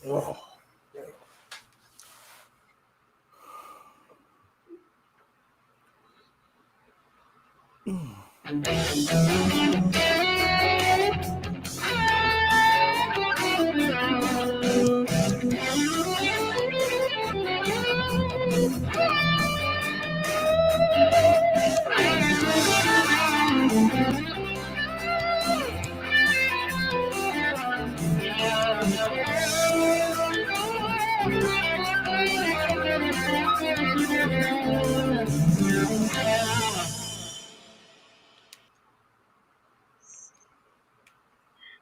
Oh.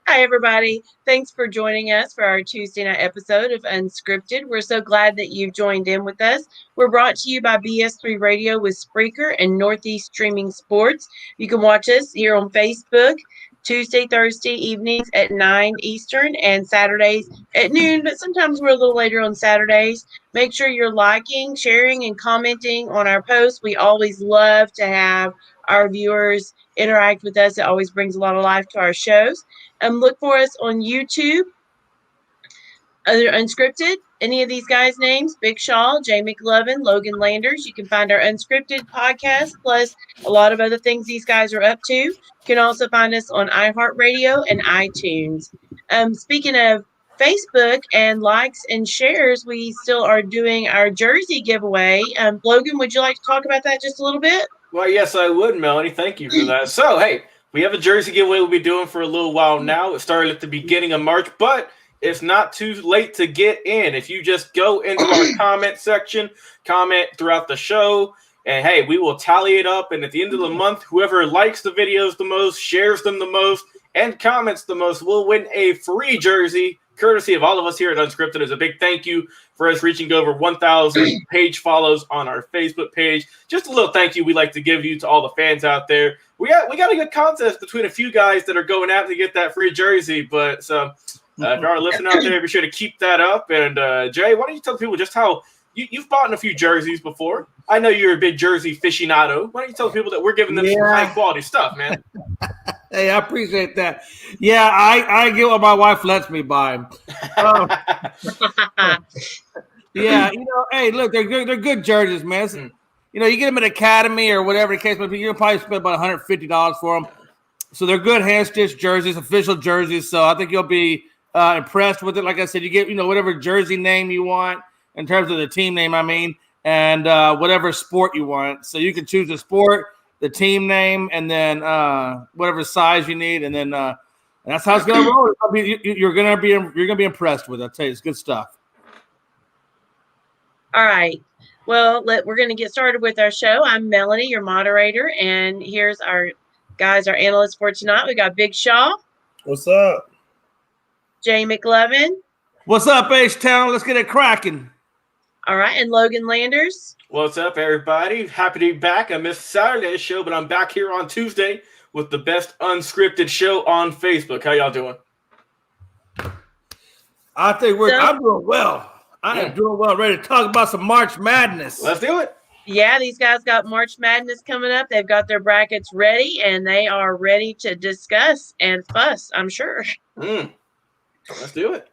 Hi, everybody. Thanks for joining us for our Tuesday night episode of Unscripted. We're so glad that you've joined in with us. We're brought to you by BS3 Radio with Spreaker and Northeast Streaming Sports. You can watch us here on Facebook Tuesday, Thursday evenings at 9 Eastern and Saturdays at noon, but sometimes we're a little later on Saturdays. Make sure you're liking, sharing, and commenting on our posts. We always love to have our viewers interact with us. It always brings a lot of life to our shows. Look for us on YouTube, other Unscripted, any of these guys' names, Big Shaw, Jay McLovin, Logan Landers. You can find our Unscripted podcast, plus a lot of other things these guys are up to. You can also find us on iHeartRadio and iTunes. Speaking of Facebook and likes and shares, we still are doing our jersey giveaway. Logan, would you like to talk about that just a little bit? Well, yes, I would, Melanie. Thank you for that. So, hey, we have a jersey giveaway we'll be doing for a little while now. It started at the beginning of March, but it's not too late to get in. If you just go into our comment section, comment throughout the show, and hey, we will tally it up. And at the end of the month, whoever likes the videos the most, shares them the most, and comments the most will win a free jersey, courtesy of all of us here at Unscripted. As a big thank you for us reaching over 1,000 page follows on our Facebook page. Just a little thank you we'd like to give you to all the fans out there. We got a good contest between a few guys that are going out to get that free jersey. But so if you are listening out there, be sure to keep that up. And Jay, why don't you tell people just how you've bought a few jerseys before? I know you're a big jersey aficionado. Why don't you tell people that we're giving them some high quality stuff, man? Hey, I appreciate that. Yeah, I get what my wife lets me buy. Yeah, hey, look, they're good jerseys, man. You get them at Academy or whatever the case may be, you'll probably spend about $150 for them. So they're good hand-stitched jerseys, official jerseys. So I think you'll be impressed with it. Like I said, you get whatever jersey name you want in terms of the team name, and whatever sport you want. So you can choose the sport, the team name, and then whatever size you need, and then that's how it's gonna roll. You're gonna be impressed with it. I'll tell you, it's good stuff. All right. Well, we're going to get started with our show. I'm Melanie, your moderator, and here's our analysts for tonight. We got Big Shaw. What's up? Jay McLovin. What's up, H-Town? Let's get it cracking. All right, and Logan Landers. What's up, everybody? Happy to be back. I missed Saturday's show, but I'm back here on Tuesday with the best unscripted show on Facebook. How y'all doing? I think I'm doing well. I am doing well. Ready to talk about some March Madness. Let's do it. Yeah, these guys got March Madness coming up. They've got their brackets ready, and they are ready to discuss and fuss, I'm sure. Let's do it.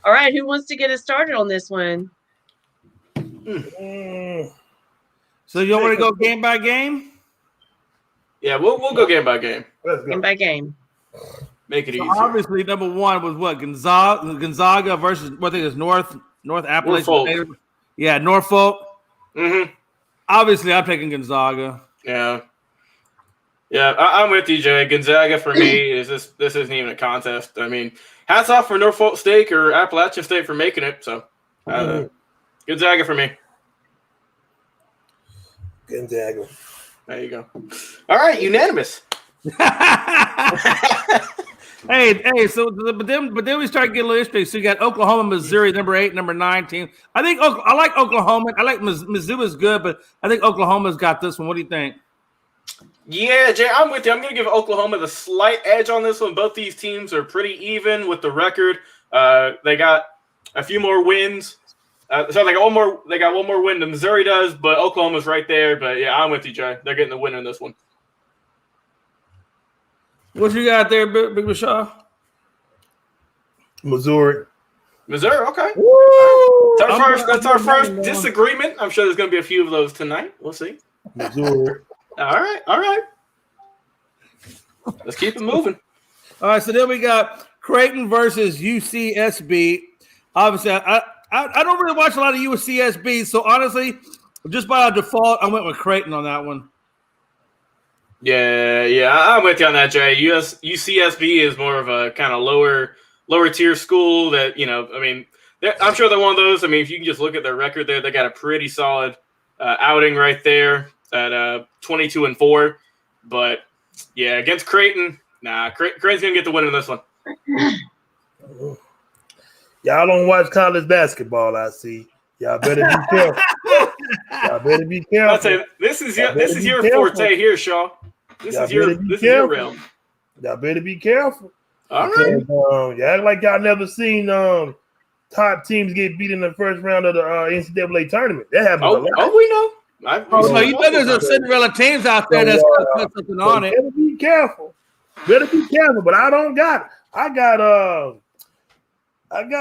All right, who wants to get us started on this one? So you want to go game by game? Yeah, we'll go game by game. Let's go. Game by game. Make it easy. Obviously, number one was what? Gonzaga versus what I think is North Appalachian. Yeah, Norfolk. Mm-hmm. Obviously, I'm taking Gonzaga. Yeah, I'm with you, Jay. Gonzaga for me is this isn't even a contest. I mean, hats off for Norfolk State or Appalachian State for making it. So, Gonzaga for me. Gonzaga. There you go. All right, unanimous. Hey, so but then we start getting a little interesting. So you got Oklahoma, Missouri, number 8, number 9 team. I think I like Oklahoma. I like Mizzou is good, but I think Oklahoma's got this one. What do you think? Yeah, Jay, I'm with you. I'm going to give Oklahoma the slight edge on this one. Both these teams are pretty even with the record. They got a few more wins. So they got one more win than Missouri does, but Oklahoma's right there. But yeah, I'm with you, Jay. They're getting the win in this one. What you got there, Big Shaw? Missouri. Missouri, okay. Woo! That's our first disagreement. I'm sure there's going to be a few of those tonight. We'll see. Missouri. All right. Let's keep it moving. All right, so then we got Creighton versus UCSB. Obviously, I don't really watch a lot of UCSB, so honestly, just by default, I went with Creighton on that one. Yeah, I'm with you on that, Jay. UCSB is more of a kind of lower tier school that, I mean, I'm sure they're one of those. I mean, if you can just look at their record there, they got a pretty solid outing right there at 22-4. But yeah, against Creighton, Creighton's gonna get the win in this one. Y'all don't watch college basketball, I see. Y'all better be careful. Y'all better be careful. I'll say this is your forte here, Shaw. This is your realm. Y'all better be careful. All right. Y'all act like y'all never seen top teams get beat in the first round of the NCAA tournament. That happens a lot. Oh, we know. So you know there's a Cinderella teams out there that's going to put something on it. Better be careful. But I don't got it. I got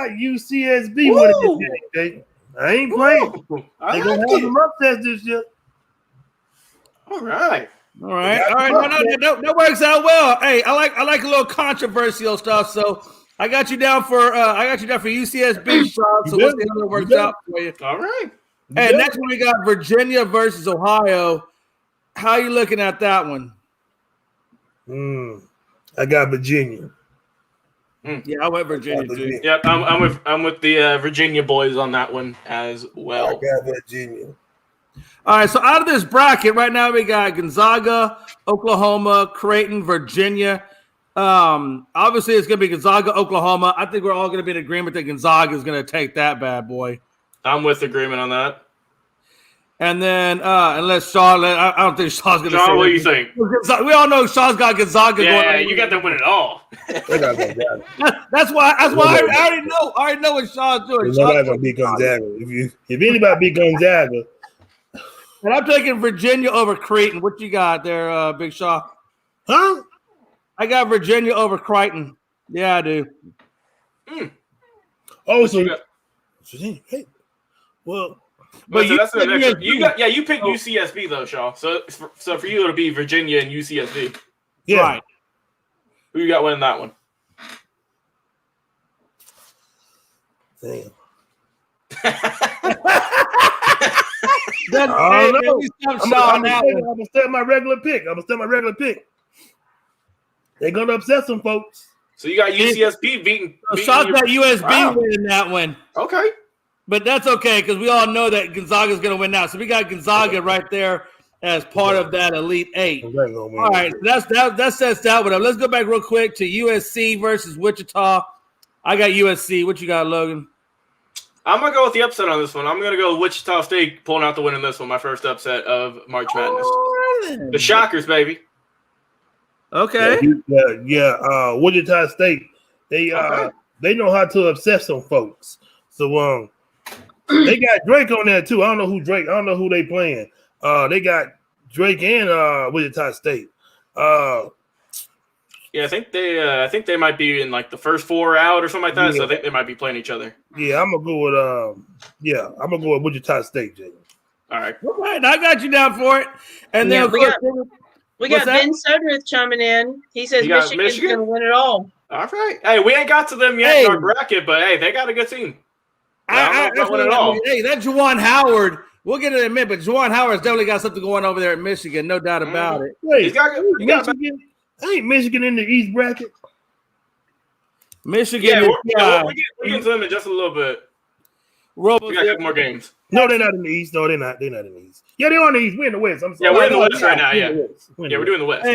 UCSB winning this game. I ain't playing. They gonna have some upsets this year. All right. No, that works out well. Hey, I like a little controversial stuff. So I got you down for UCSB, Sean. So we'll see how it works out for you. All right. Hey, next one we got Virginia versus Ohio. How you looking at that one? I got Virginia. Yeah, I went Virginia too. Yep, I'm with the Virginia boys on that one as well. I got Virginia. All right, so out of this bracket right now we got Gonzaga, Oklahoma, Creighton, Virginia. Obviously it's going to be Gonzaga, Oklahoma. I think we're all going to be in agreement that Gonzaga is going to take that bad boy. I'm with agreement on that. And then unless Shaw, I don't think Shaw's going to say. Shaw, what do you think? We all know Shaw's got Gonzaga. Yeah, you got to win it all. That's why I already know what Shaw's doing. Nobody's going to beat Gonzaga. If anybody beat Gonzaga. And I'm taking Virginia over Creighton. What you got there, Big Shaw? Huh? I got Virginia over Creighton. Yeah, I do. Oh, so hey, well, but that's the next. You picked UCSB though, Shaw. So for you it'll be Virginia and UCSB. Yeah. Right. Who you got winning that one? Damn. I'm gonna start my regular pick. They're gonna upset some folks. So you got UCSB beating. Shaw's got USB winning that one. Okay. But that's okay because we all know that Gonzaga's going to win now. So we got Gonzaga right there as part of that Elite Eight. All right, so that sets that one up. Let's go back real quick to USC versus Wichita. I got USC. What you got, Logan? I'm going to go with the upset on this one. I'm going to go with Wichita State pulling out the win in this one, my first upset of March Madness. The Shockers, baby. Okay. Yeah. Wichita State, they know how to upset some folks. So they got Drake on there too. I don't know who they playing. They got Drake and Wichita State. Yeah, I think they might be in like the first four out or something like that. Yeah. So I think they might be playing each other. Yeah, I'm gonna go with Wichita State, Jay. All right. I got you down for it. And then we got Ben Sudrith chiming in. He says Michigan's gonna win it all. All right. Hey, we ain't got to them yet in our bracket, but hey, they got a good team. Hey, that Juwan Howard. We'll get it in a minute, but Juwan Howard's definitely got something going over there at Michigan, no doubt about it. Wait, ain't Michigan in the East bracket? Michigan. We'll get to them in just a little bit. We got a couple more games. No, they're not in the East. No, they're not. They're not in the East. Yeah, they're on the East. We're in the West. I'm sorry. Yeah, we're in the West right now. Yeah, we're doing the West.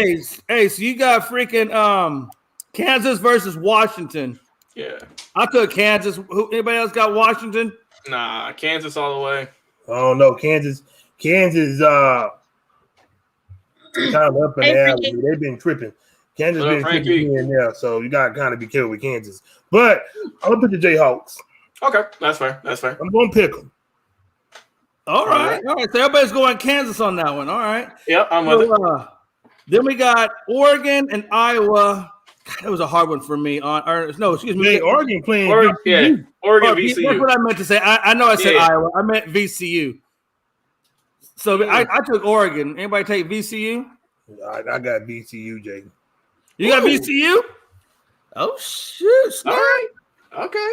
Hey, so you got freaking Kansas versus Washington. Yeah, I took Kansas. Anybody else got Washington? Nah, Kansas all the way. Oh no, Kansas kind of up in the alley. They've been tripping. Kansas been tripping in there, so you gotta kind of be careful with Kansas. But I'm gonna pick the Jayhawks. Okay, that's fair. I'm gonna pick them. All right. So everybody's going Kansas on that one. All right. Yep, I'm with it. Then we got Oregon and Iowa. That was a hard one for me. Excuse me. Hey, Oregon playing Oregon VCU. VCU. That's what I meant to say. I know I said Iowa. I meant VCU. So I took Oregon. Anybody take VCU? I got VCU, Jay. You got VCU? Oh shit! All right. Okay.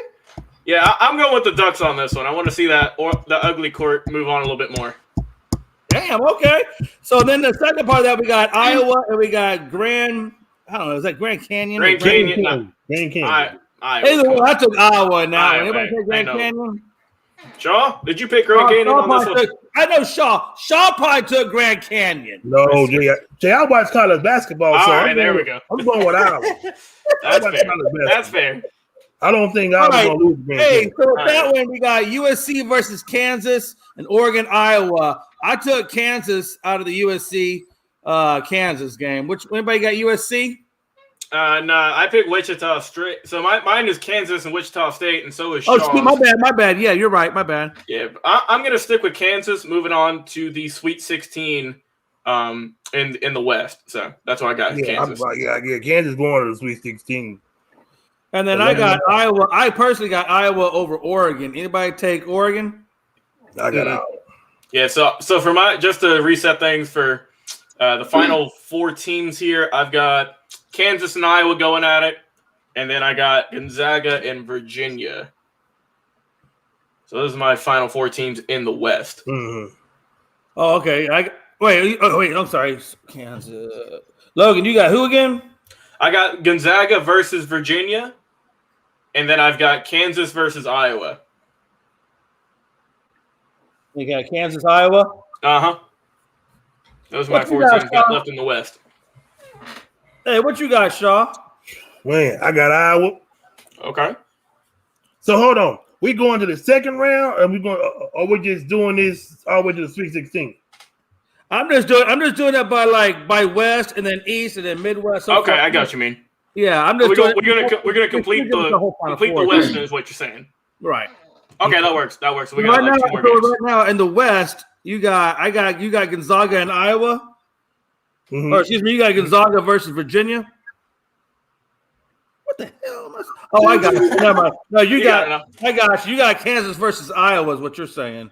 Yeah, I'm going with the Ducks on this one. I want to see that or the ugly court move on a little bit more. Damn. Okay. So then the second part of that, we got Iowa and we got Grand. I don't know. Is that Grand Canyon? Grand Canyon. Iowa. Either way, I took Iowa now. Iowa, Anybody take Grand Canyon? Shaw, did you pick Grand Canyon on this one? I know Shaw. Shaw probably took Grand Canyon. No, Jay, I watch college basketball. All so right, there we go. I'm going with Iowa. That's fair. I don't think Iowa's going to lose. Hey, so with that one, we got USC versus Kansas and Oregon, Iowa. I took Kansas out of the USC Kansas game. Anybody got USC? No, I picked Wichita State. So mine is Kansas and Wichita State, and so is Shaw. Oh, my bad. Yeah, you're right. My bad. Yeah, I'm going to stick with Kansas. Moving on to the Sweet 16 in the West. So that's what I got. Kansas. Kansas going to the Sweet 16. And then I got Iowa. I personally got Iowa over Oregon. Anybody take Oregon? I got Iowa. Yeah, so for just to reset things for the final four teams here, I've got Kansas and Iowa going at it, and then I got Gonzaga and Virginia. So those are my final four teams in the West. Mm-hmm. Oh, okay. Wait. I'm sorry. Kansas. Logan, you got who again? I got Gonzaga versus Virginia, and then I've got Kansas versus Iowa. You got Kansas, Iowa? Uh-huh. Those are my four teams got left in the West. Hey, what you got, Shaw? Man, I got Iowa. Okay. So hold on. We going to the second round, or we're just doing this all the way to the Sweet 16? I'm just doing that by West and then East and then Midwest. So okay, I got you, man. Yeah, I'm just we're gonna complete the West is what you're saying. Right. Okay, that works. So we got two more games. Right now in the West, you got Gonzaga and Iowa. Mm-hmm. Or excuse me, you got Gonzaga versus Virginia. What the hell? I got it. Never mind. No, I got you. You got Kansas versus Iowa is what you're saying.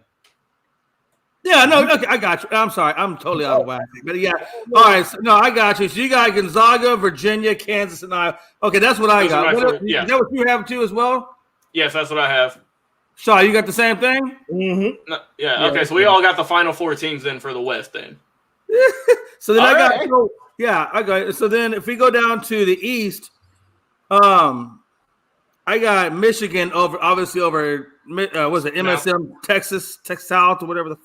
Yeah, no, okay, I got you. I'm sorry. I'm totally out of whack. But yeah, all right. So, no, I got you. So you got Gonzaga, Virginia, Kansas, and Iowa. Okay, that's what I got. Is that what you have too as well? Yes, that's what I have. Shaw, you got the same thing? Mm-hmm. No, yeah, okay. So we all got the final four teams then for the West then. So then I got. So then if we go down to the East, I got Michigan over MSM, Texas, Texas South, or whatever the.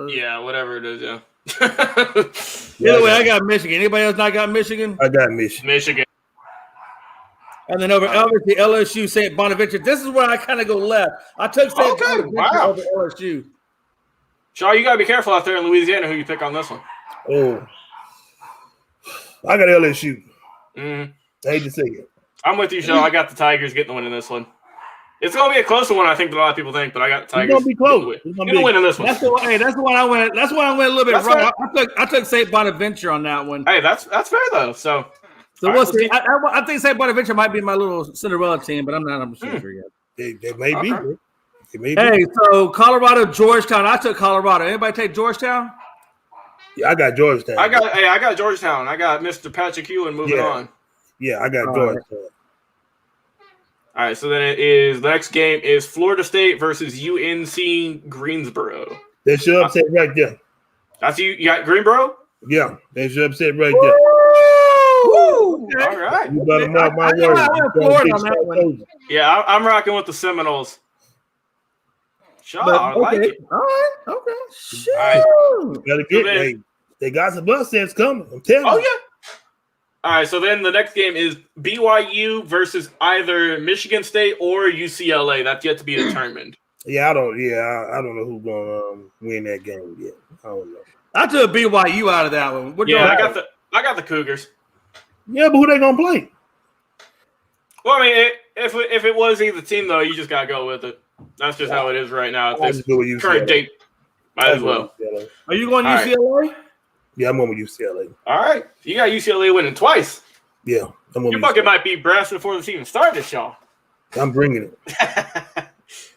Yeah, whatever it is. Yeah. Either way, I got Michigan. Anybody else not got Michigan? I got Michigan. And then over to LSU, St. Bonaventure. This is where I kind of go left. I took St. Bonaventure over LSU. Shaw, you gotta be careful out there in Louisiana who you pick on this one. Oh, I got LSU. Mm-hmm. I hate to say it. I'm with you, Shaw. I got the Tigers getting the win in this one. It's gonna be a closer one, I think, than a lot of people think, but I got the Tigers. It's gonna be close. Getting the win in this one. That's the one I went. That's why I went a little bit wrong. I took St. Bonaventure on that one. Hey, that's fair though. So we'll see. I think St. Bonaventure might be my little Cinderella team, but I'm not sure yet. They may be. They may be. Hey, so Colorado, Georgetown. I took Colorado. Anybody take Georgetown? Yeah, I got Georgetown. I got Georgetown. I got Mr. Patrick Ewing moving on. Yeah, I got Georgetown. All right, so then the next game is Florida State versus UNC Greensboro. That's your upset right there. That's you. You got Greensboro? Yeah, that's your upset right there. Woo! Okay. All right. You better mark my words. Yeah, I'm rocking with the Seminoles. Shaw, I like it. All right. Okay. Shit. All right. Gotta get they got some bus sets coming. I'm telling you. Oh, yeah. All right, so then the next game is BYU versus either Michigan State or UCLA. That's yet to be determined. I don't know who's gonna win that game yet. I don't know. I took BYU out of that one. I got the Cougars. Yeah, but who they gonna play? Well, I mean, if it was either team though, you just gotta go with it. That's just how it is right now. At this current date, might as well. Are you going UCLA? Yeah, I'm going with UCLA. All right, you got UCLA winning twice. Yeah, Your bucket might be brass before this even started, y'all. I'm bringing it.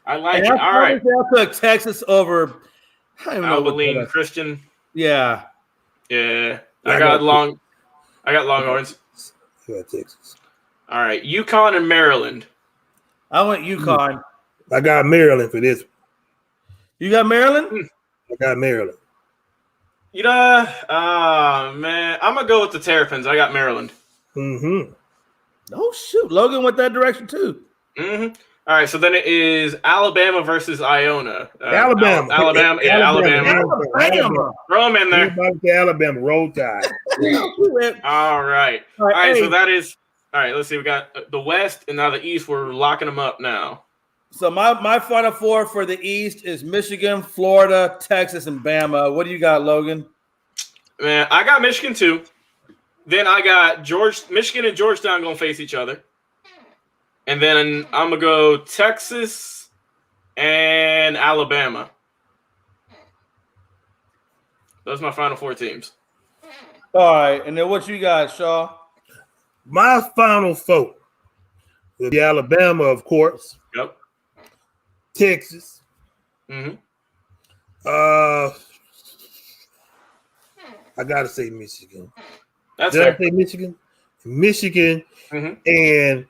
I like it. All right. I took Texas over. I don't even know Abilene Christian. Yeah. Yeah. I got Longhorns. Yeah, Texas. All right. UConn and Maryland. I went UConn. I got Maryland for this. You got Maryland? I got Maryland. You know, man, I'm gonna go with the Terrapins. I got Maryland. Mm-hmm. Oh shoot, Logan went that direction too. Mm-hmm. All right, so then it is Alabama versus Iona. Alabama. Alabama. Throw them in there. Alabama. Roll Tide. All right. All right. So that is all right. Let's see. We got the West and now the East. We're locking them up now. So my Final Four for the East is Michigan, Florida, Texas, and Bama. What do you got, Logan? Man, I got Michigan too. Then I got Michigan and Georgetown going to face each other. And then I'm going to go Texas and Alabama. Those are my Final Four teams. All right. And then what you got, Shaw? My Final Four will be Alabama, of course. Yep. Texas. Mm-hmm. I got to say Michigan. That's Did fair. I say Michigan? Michigan and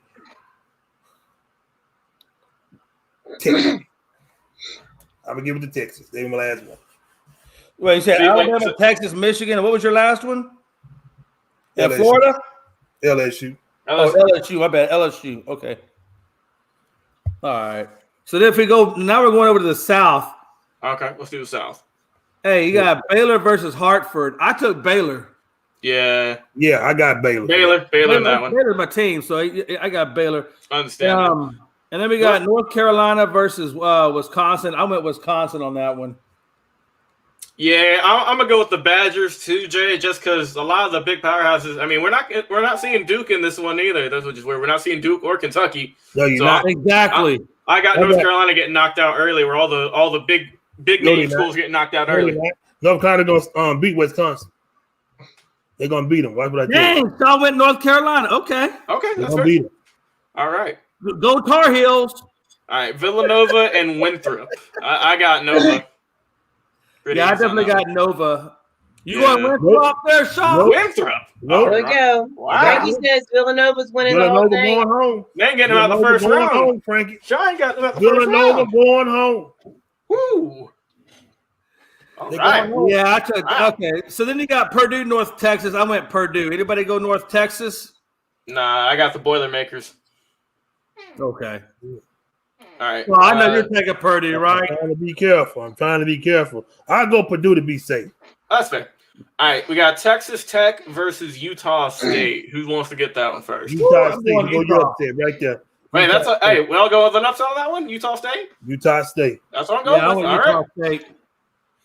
Texas. I'm going to give it to Texas. They were my last one. Wait, you said Alabama, Texas, Michigan. And what was your last one? And Florida? LSU. Oh, LSU. I bet LSU. Okay. All right. So then if we go, now we're going over to the South. Okay, let's do the South. Hey, you got Baylor versus Hartford. I took Baylor. Yeah. Yeah, I got Baylor. Baylor in that one. Baylor's my team, so I got Baylor. I understand. And then we got North Carolina versus Wisconsin. I went Wisconsin on that one. Yeah, I'm gonna go with the Badgers too, Jay. Just because a lot of the big powerhouses. I mean, we're not seeing Duke in this one either. That's which is where we're not seeing Duke or Kentucky. No, you're not. Exactly. I got North Carolina getting knocked out early, where all the big name schools getting knocked out early. North Carolina gonna beat Wisconsin. They're gonna beat them. That's what I think. Dang, so I went North Carolina. Okay, that's fair. Beat them. All right. Go Tar Heels. All right, Villanova and Winthrop. I got Nova. I definitely got Nova. You want Winthrop up there, Sean? Winthrop. There we go. Wow. Frankie says Villanova's winning the whole thing. Going home. They ain't getting him out the first round. Home, Frankie. Sean got them out the Villanova going home. Woo. All right. Yeah, I took. Okay, so then you got Purdue, North Texas. I went Purdue. Anybody go North Texas? Nah, I got the Boilermakers. Okay. All right. Well, I know you're taking Purdue, right? I'm trying to be careful. I'll go Purdue to be safe. That's fair. All right, we got Texas Tech versus Utah State. Who wants to get that one first? Utah State. Go Utah State right there. Wait, that's hey. We all go with an upset on that one. Utah State. Utah State. That's what I'm going with. All right. State.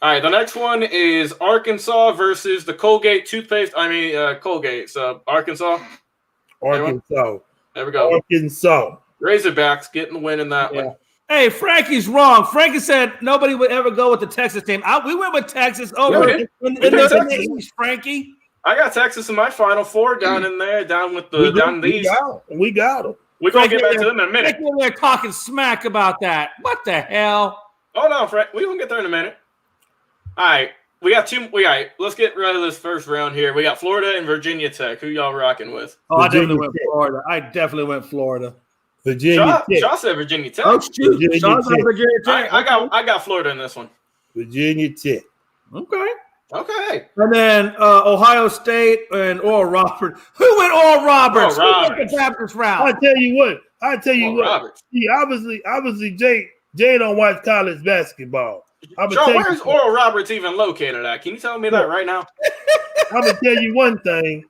All right. The next one is Arkansas versus the Colgate toothpaste. Colgate. So Arkansas. Arkansas. There we go. Arkansas. Razorbacks getting the win in that one. Hey, Frankie's wrong. Frankie said nobody would ever go with the Texas team. We went with Texas over in the East, Frankie. I got Texas in my Final Four down in there, down with the down these. We got them. We're going to get back to them in a minute. They're talking smack about that. What the hell? Hold on, Frank. We're going to get there in a minute. All right. We got two. Let's get rid of this first round here. We got Florida and Virginia Tech. Who y'all rocking with? I definitely went Florida. Virginia Tech. Shaw said Virginia Tech. Oh, shoot. Virginia Tech. I got Florida in this one. Virginia Tech. Okay. And then Ohio State and Oral Roberts. Who went Oral Roberts? Who went the Baptist route? I tell you what. Roberts. See, obviously, Jay don't watch college basketball. Sean, where's Oral Roberts even located at? Can you tell me that right now? I'm gonna tell you one thing.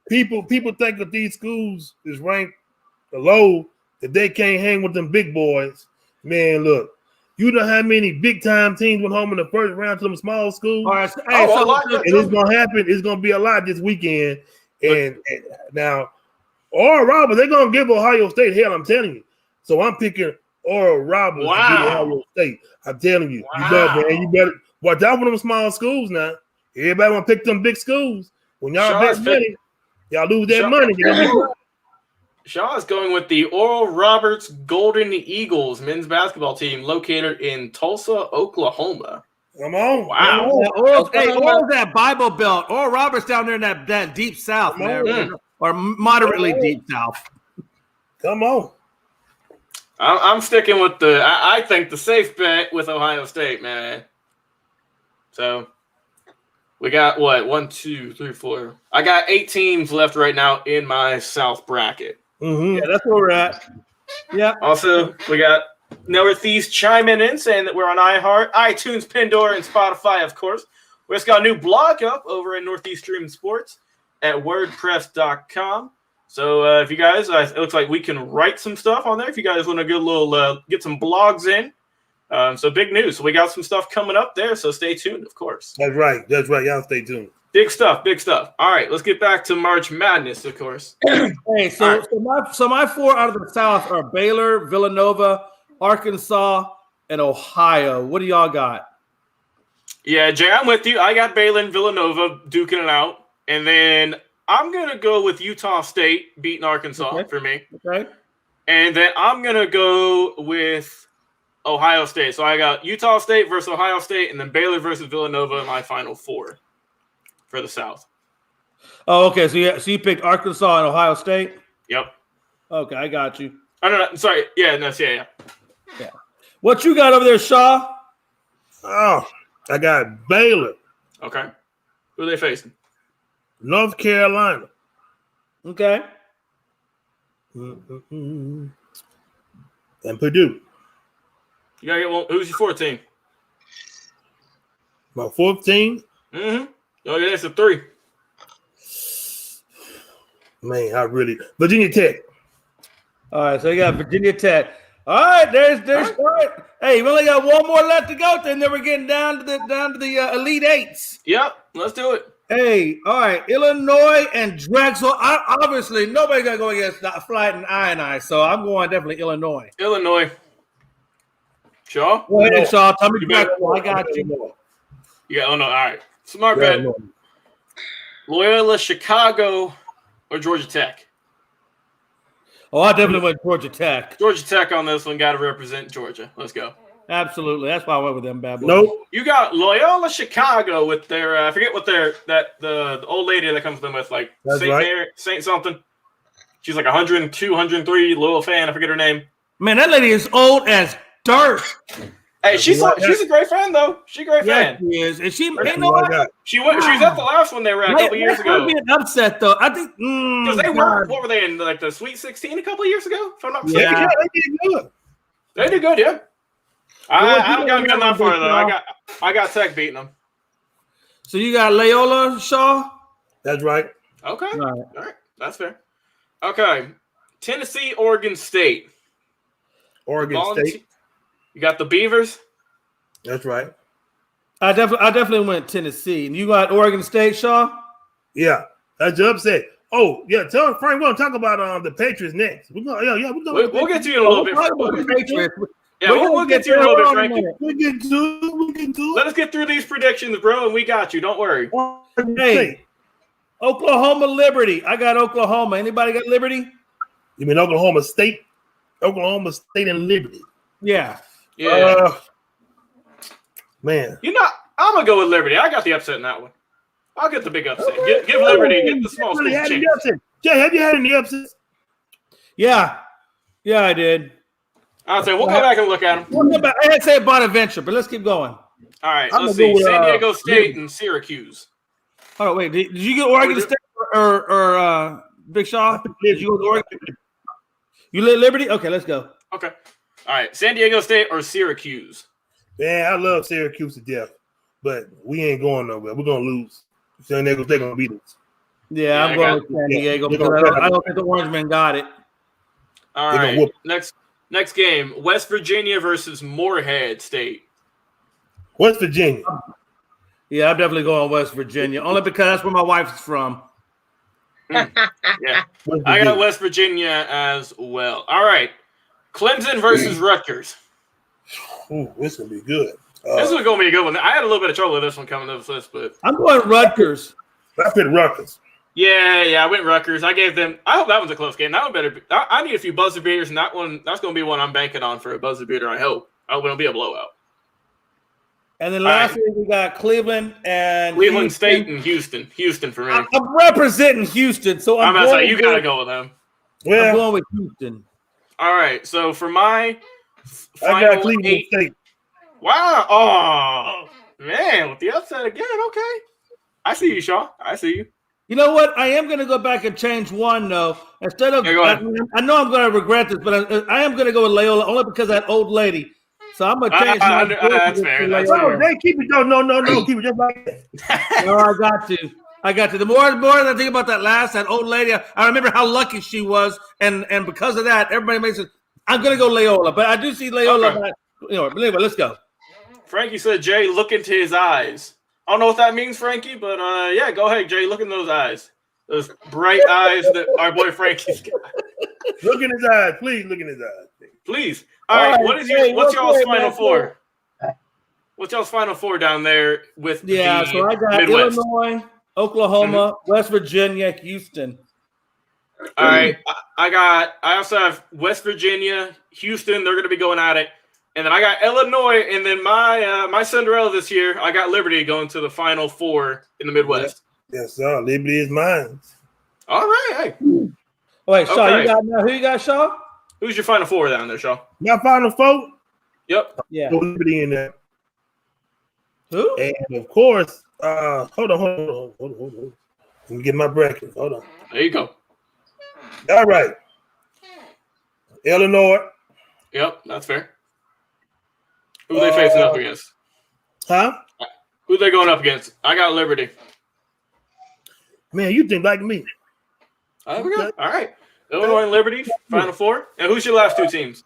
People think that these schools is ranked low, that they can't hang with them big boys. Man, look, you know how many big time teams went home in the first round to them small schools? All right, and it's gonna happen. It's gonna be a lot this weekend. And now, Oral Roberts, they're gonna give Ohio State hell. I'm telling you. So I'm picking Oral Roberts to beat Ohio State. I'm telling you. Wow. You better watch out for them small schools now. Everybody want to pick them big schools. When y'all bet money, Y'all lose that money. Shaw's going with the Oral Roberts Golden Eagles men's basketball team located in Tulsa, Oklahoma. Come on. Wow. Oral's that Bible Belt. Oral Roberts down there in that deep south, man. Or moderately deep south. Come on. I'm sticking with I think the safe bet with Ohio State, man. So we got what? 1, 2, 3, 4. I got 8 teams left right now in my South bracket. Mm-hmm. Yeah, that's where we're at. Yeah. Also, we got Northeast chiming in saying that we're on iHeart, iTunes, Pandora, and Spotify, of course. We just got a new blog up over at Northeast Stream Sports at WordPress.com. So if you guys, it looks like we can write some stuff on there. If you guys want to get some blogs in. So big news. So we got some stuff coming up there. So stay tuned, of course. That's right. Y'all stay tuned. Big stuff. All right, let's get back to March Madness, of course. Hey, so my 4 out of the South are Baylor, Villanova, Arkansas, and Ohio. What do y'all got? Yeah, Jay, I'm with you. I got Baylor and Villanova duking it out. And then I'm going to go with Utah State beating Arkansas for me. Okay. And then I'm going to go with Ohio State. So I got Utah State versus Ohio State, and then Baylor versus Villanova in my final 4 for the South. Oh, okay. So you picked Arkansas and Ohio State? Yep. Okay, I got you. Oh, no, sorry. Yeah, no, yeah. What you got over there, Shaw? Oh, I got Baylor. Okay. Who are they facing? North Carolina. Okay. And Purdue. You gotta get one. Who's your 4th team? My 4th team? Mm-hmm. Oh, yeah, that's a 3. Man, Virginia Tech. All right, so you got Virginia Tech. All right, there's all right. Hey, we only got one more left to go, and then we're getting down to the Elite Eights. Yep, let's do it. Hey, all right, Illinois and Drexel. Obviously, nobody got to go against Flight and I, so I'm going definitely Illinois. Shaw? Go ahead, Shaw. Tell me Drexel. I got you. Yeah, all right. Smart bet. Loyola, Chicago, or Georgia Tech? Oh, I definitely went Georgia Tech. Georgia Tech on this one. Got to represent Georgia. Let's go. Absolutely. That's why I went with them bad boys. Nope. You got Loyola, Chicago with their I forget what the old lady that comes to them with, like Saint something. She's like 102, 103, Loyal fan. I forget her name. Man, that lady is old as dirt. Hey, she's a great fan though. She's a great fan. She is. And she was at the last one they were at a couple years ago. Be an upset though. I think because they were. What were they in, like the Sweet 16 a couple of years ago? If I'm not mistaken. Yeah, they did good. They did good, yeah. I haven't gotten that far though. I got Tech beating them. So you got Loyola, Shaw? That's right. Okay. All right. That's fair. Okay. Tennessee, Oregon State. Oregon State. You got the Beavers? That's right. I definitely went Tennessee. And you got Oregon State, Shaw? Yeah. That's the upset. Oh, yeah. Tell Frank we're gonna talk about the Patriots next. We'll get to you in a little bit. Yeah, we'll get to you in a little bit, Frankie. We'll get to it. Let us get through these predictions, bro, and we got you. Don't worry. Hey, Oklahoma Liberty. I got Oklahoma. Anybody got Liberty? You mean Oklahoma State? Oklahoma State and Liberty. Yeah. Man. I'm going to go with Liberty. I got the upset in that one. I'll get the big upset. Give Liberty, get the small school chance. Jay, have you had any upsets? Yeah. Yeah, I did. I'll say we'll go back and look at them. I had to say Bonaventure, but let's keep going. All right, let's see. San Diego State and Syracuse. Hold on, wait. Did you get Oregon State or Big Shaw? Did you go to Oregon? You lit Liberty? Okay, let's go. Okay. All right, San Diego State or Syracuse? Man, I love Syracuse to death, but we ain't going nowhere. We're going to lose. San Diego State going to beat us. Yeah, I'm going with San Diego because I don't think the Orange Men got it. All right, next game, West Virginia versus Morehead State. West Virginia. Yeah, I'm definitely going West Virginia, only because that's where my wife's from. Yeah, I got West Virginia as well. All right, Clemson versus Rutgers. Ooh, this is going to be good. This is going to be a good one. I had a little bit of trouble with this one coming to this list, but I'm going Rutgers. I picked Rutgers. Yeah, I went Rutgers. I gave them. I hope that one's a close game. That one better. I need a few buzzer beaters, and that's going to be one I'm banking on for a buzzer beater. I hope it'll be a blowout. And then lastly, we got Cleveland and Cleveland Houston. State and Houston. Houston for me. I'm representing Houston, so I'm about to say you got to go with them. I'm going with Houston. All right, so for my I got Cleveland 8. State. Wow! Oh man, with the upset again. Okay, I see you, Shaw. I see you. You know what? I am going to go back and change one, though. Instead of, I know I'm going to regret this, but I am going to go with Loyola only because of that old lady. So I'm going to change that's fair. That's No, fair. they keep it. No, keep it just like that. No, I got to. The more I think about that old lady, I remember how lucky she was, and because of that, everybody makes it. I'm going to go Loyola, but I do see Loyola. Okay. But anyway, let's go. Frankie said, "Jay, look into his eyes." I don't know what that means, Frankie, but yeah, go ahead, Jay. Look in those eyes, those bright eyes that our boy Frankie's got. Look in his eyes, please. Look in his eyes, please. All right, what's y'all's final four? What's y'all's final four down there with so I got Midwest? Illinois, Oklahoma, West Virginia, Houston. All right, I also have West Virginia, Houston. They're going to be going at it. And then I got Illinois, and then my Cinderella this year, I got Liberty going to the Final Four in the Midwest. Yes, sir. Liberty is mine. All right. Hey. Oh, wait, Shaw, Okay. who you got, Shaw? Who's your Final Four down there, Shaw? My Final Four? Yep. Yeah. Liberty in there. Who? And, of course, hold on. Let me get my bracket. Hold on. There you go. All right. Illinois. Yep, that's fair. Who are they facing up against? Huh? Who they going up against? I got Liberty. Man, you think like me. There we go. All right. Illinois and Liberty, Final Four. And who's your last two teams?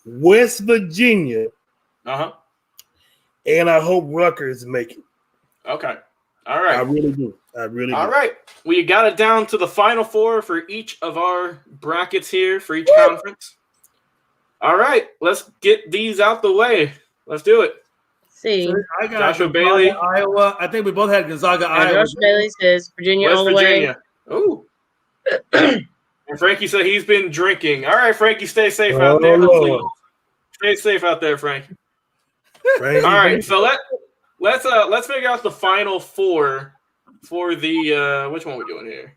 West Virginia. Uh-huh. And I hope Rutgers make it. Okay. All right. I really do. All right. We got it down to the Final Four for each of our brackets here for each conference. All right. Let's get these out the way. Let's do it. See. So I got Joshua Gonzaga, Bailey. Iowa. I think we both had Gonzaga, And Iowa. Josh Bailey says Virginia West all the Virginia. Ooh. And Frankie said he's been drinking. All right, Frankie, stay safe out there. Lord. Stay safe out there, Frankie. Frankie. All right, so let's figure out the Final Four for the which one are we doing here?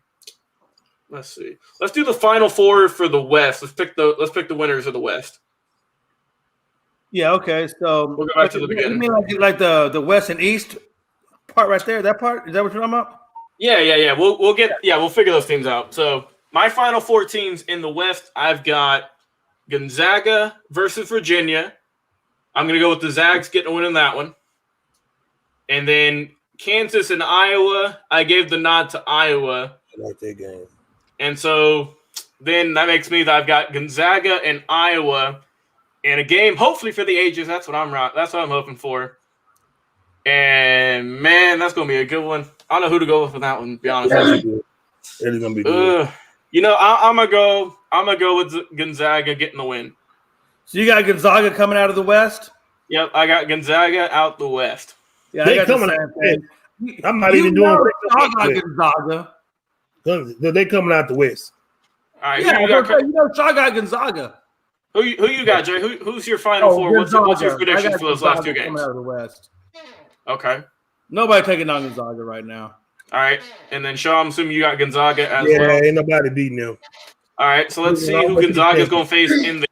Let's see. Let's do the Final Four for the West. Let's pick the winners of the West. Yeah, okay. So We'll go back to the beginning. You mean like the West and East part right there? That part? Is that what you're talking about? Yeah. We'll figure those teams out. So my Final Four teams in the West, I've got Gonzaga versus Virginia. I'm gonna go with the Zags getting a win in that one. And then Kansas and Iowa, I gave the nod to Iowa. I like that game. And so then that makes me that I've got Gonzaga and Iowa in a game, hopefully for the ages. That's what I'm hoping for. And man, that's gonna be a good one. I don't know who to go with that one, to be honest with you. It is gonna be good. I'm gonna go with Gonzaga getting the win. So you got Gonzaga coming out of the West? Yep, I got Gonzaga out the West. Yeah, They I got coming the out. same thing. I'm not even doing Gonzaga. They coming out the West. All right, Yeah, who Shaw got Gonzaga. you got, Jay? Who's your Final Four? What's your predictions for those last two games? Coming out of the West. Okay. Nobody taking on Gonzaga right now. All right, and then Shaw, I'm assuming you got Gonzaga as Yeah, well. ain't nobody beating them. All right, so let's see who Gonzaga's going to face in the.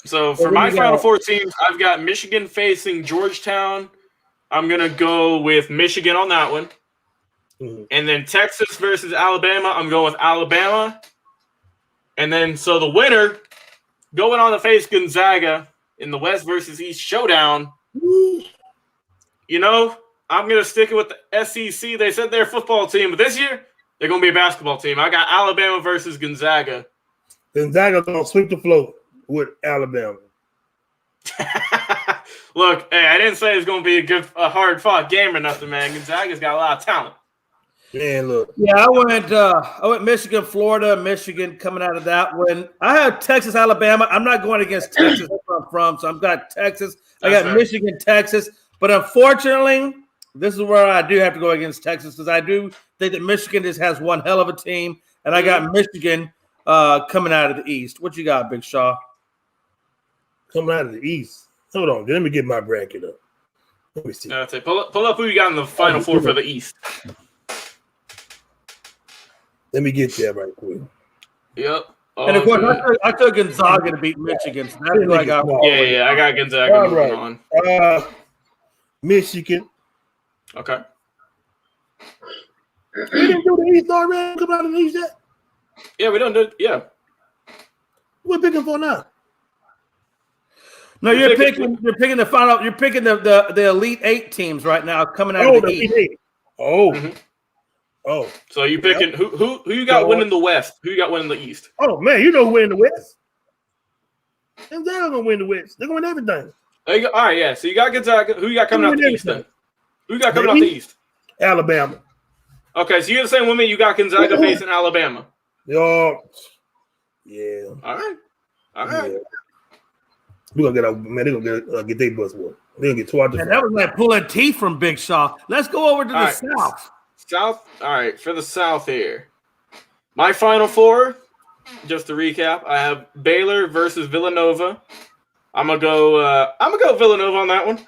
So for my Final Four teams, I've got Michigan facing Georgetown. I'm going to go with Michigan on that one. Mm-hmm. And then Texas versus Alabama, I'm going with Alabama. And then so the winner going on to face Gonzaga in the West versus East showdown. You know, I'm going to stick it with the SEC. They said they're a football team, but this year they're going to be a basketball team. I got Alabama versus Gonzaga. Gonzaga gonna sweep the floor with Alabama. Look, hey, I didn't say it's going to be a hard fought game or nothing, man. Gonzaga's got a lot of talent. Man, look. Yeah, I went Michigan, Florida, Michigan coming out of that one. I have Texas, Alabama. I'm not going against Texas where I'm from, so I've got Texas. I got Michigan, Texas. But unfortunately, this is where I do have to go against Texas because I do think that Michigan just has one hell of a team, and I got Michigan coming out of the East. What you got, Big Shaw? Coming out of the East. Hold on. Let me get my bracket up. Let me see. Pull up who you got in the Final Four for the East. Let me get there right quick. Yep. And of course, I took Gonzaga to beat Michigan. So that's what I got. Yeah, I got Gonzaga moving on. Michigan. Okay. We didn't do the East already. Come out of the East yet? Yeah, we don't do it. Yeah. We're picking for now. No, you're picking the final. You're picking the Elite Eight teams right now coming out of the East. Elite. Oh. So you picking who you got winning the West? Who you got winning the East? Oh man, you know who win the West. Gonzaga gonna win the West. They're gonna win everything. All right, yeah. So you got Gonzaga. Who you got coming out the East then? Who you got coming out the East? Alabama. Okay, so you're the same with me. You got Gonzaga facing Alabama. Yeah. All right. Yeah. We're gonna get their bus whooped. They're gonna get 2 out the And that was like pulling teeth from Big Shaw. Let's go over to the South. South. All right, for the South here. My Final Four, just to recap, I have Baylor versus Villanova. I'm gonna go Villanova on that one.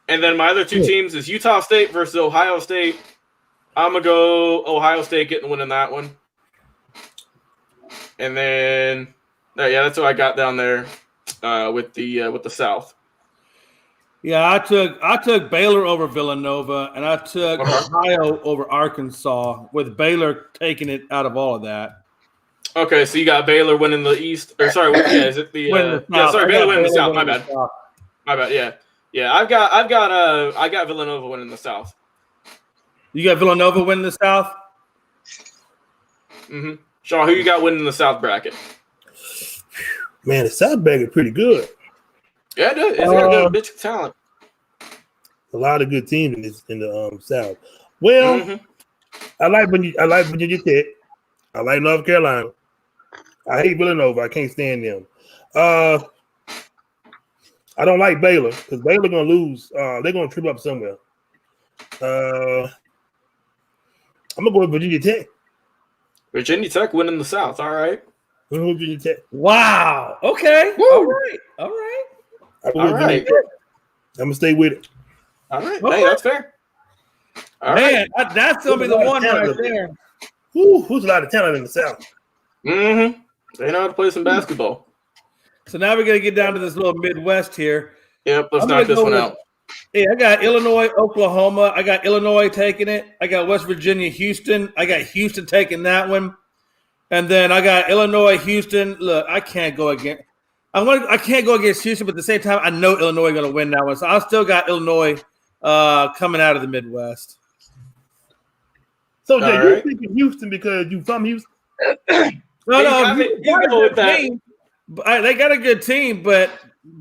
And then my other two teams is Utah State versus Ohio State. I'm gonna go Ohio State getting the win in that one. And then that's what I got down there with the South. Yeah, I took Baylor over Villanova, and I took Ohio over Arkansas, with Baylor taking it out of all of that. Okay, so you got Baylor winning the East, or sorry, is it the? Baylor winning the South. My bad. Yeah. I got Villanova winning the South. You got Villanova winning the South. Mm-hmm. Sean, who you got winning the South bracket? Man, the South bracket is pretty good. Yeah, it does. It's got a good bitch of talent. A lot of good teams in the South. Well, I like Virginia Tech. I like North Carolina. I hate Villanova. I can't stand them. I don't like Baylor because Baylor gonna lose. They're gonna trip up somewhere. I'm gonna go with Virginia Tech. Virginia Tech winning the South. All right. Virginia Tech. Wow. Okay. Woo. All right. I'm gonna stay with it. All right. Hey, that's fair. All right. That's gonna be the one right there. Who's a lot of talent in the South? Mm-hmm. They know how to play some basketball. So now we're gonna get down to this little Midwest here. Yep. Let's knock this one out. Yeah, I got Illinois, Oklahoma. I got Illinois taking it. I got West Virginia, Houston. I got Houston taking that one. And then I got Illinois, Houston. Look, I can't go against. I can't go against Houston, but at the same time, I know Illinois is going to win that one. So I still got Illinois coming out of the Midwest. So, Jay, you're thinking Houston because you from Houston? No, you go with that. They got a good team, but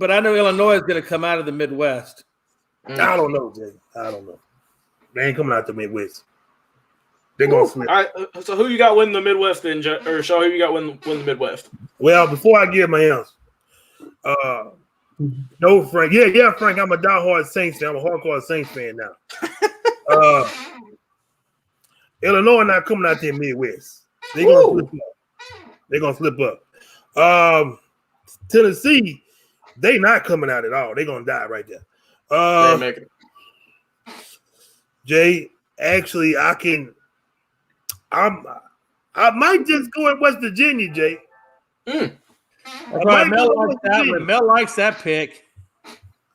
I know Illinois is going to come out of the Midwest. I don't know, Jay. I don't know. They ain't coming out the Midwest. They're going to flip. All right, so who you got winning the Midwest then, or Shaw, who you got win the Midwest? Well, before I give my answer, no, Frank. Yeah, Frank, I'm a diehard Saints fan. I'm a hardcore Saints fan now. Illinois not coming out there Midwest. They're going to slip up. Tennessee, they not coming out at all. They're going to die right there. They're making it. Jay, actually, I might just go in West Virginia, Jay. Right, Mel likes that pick.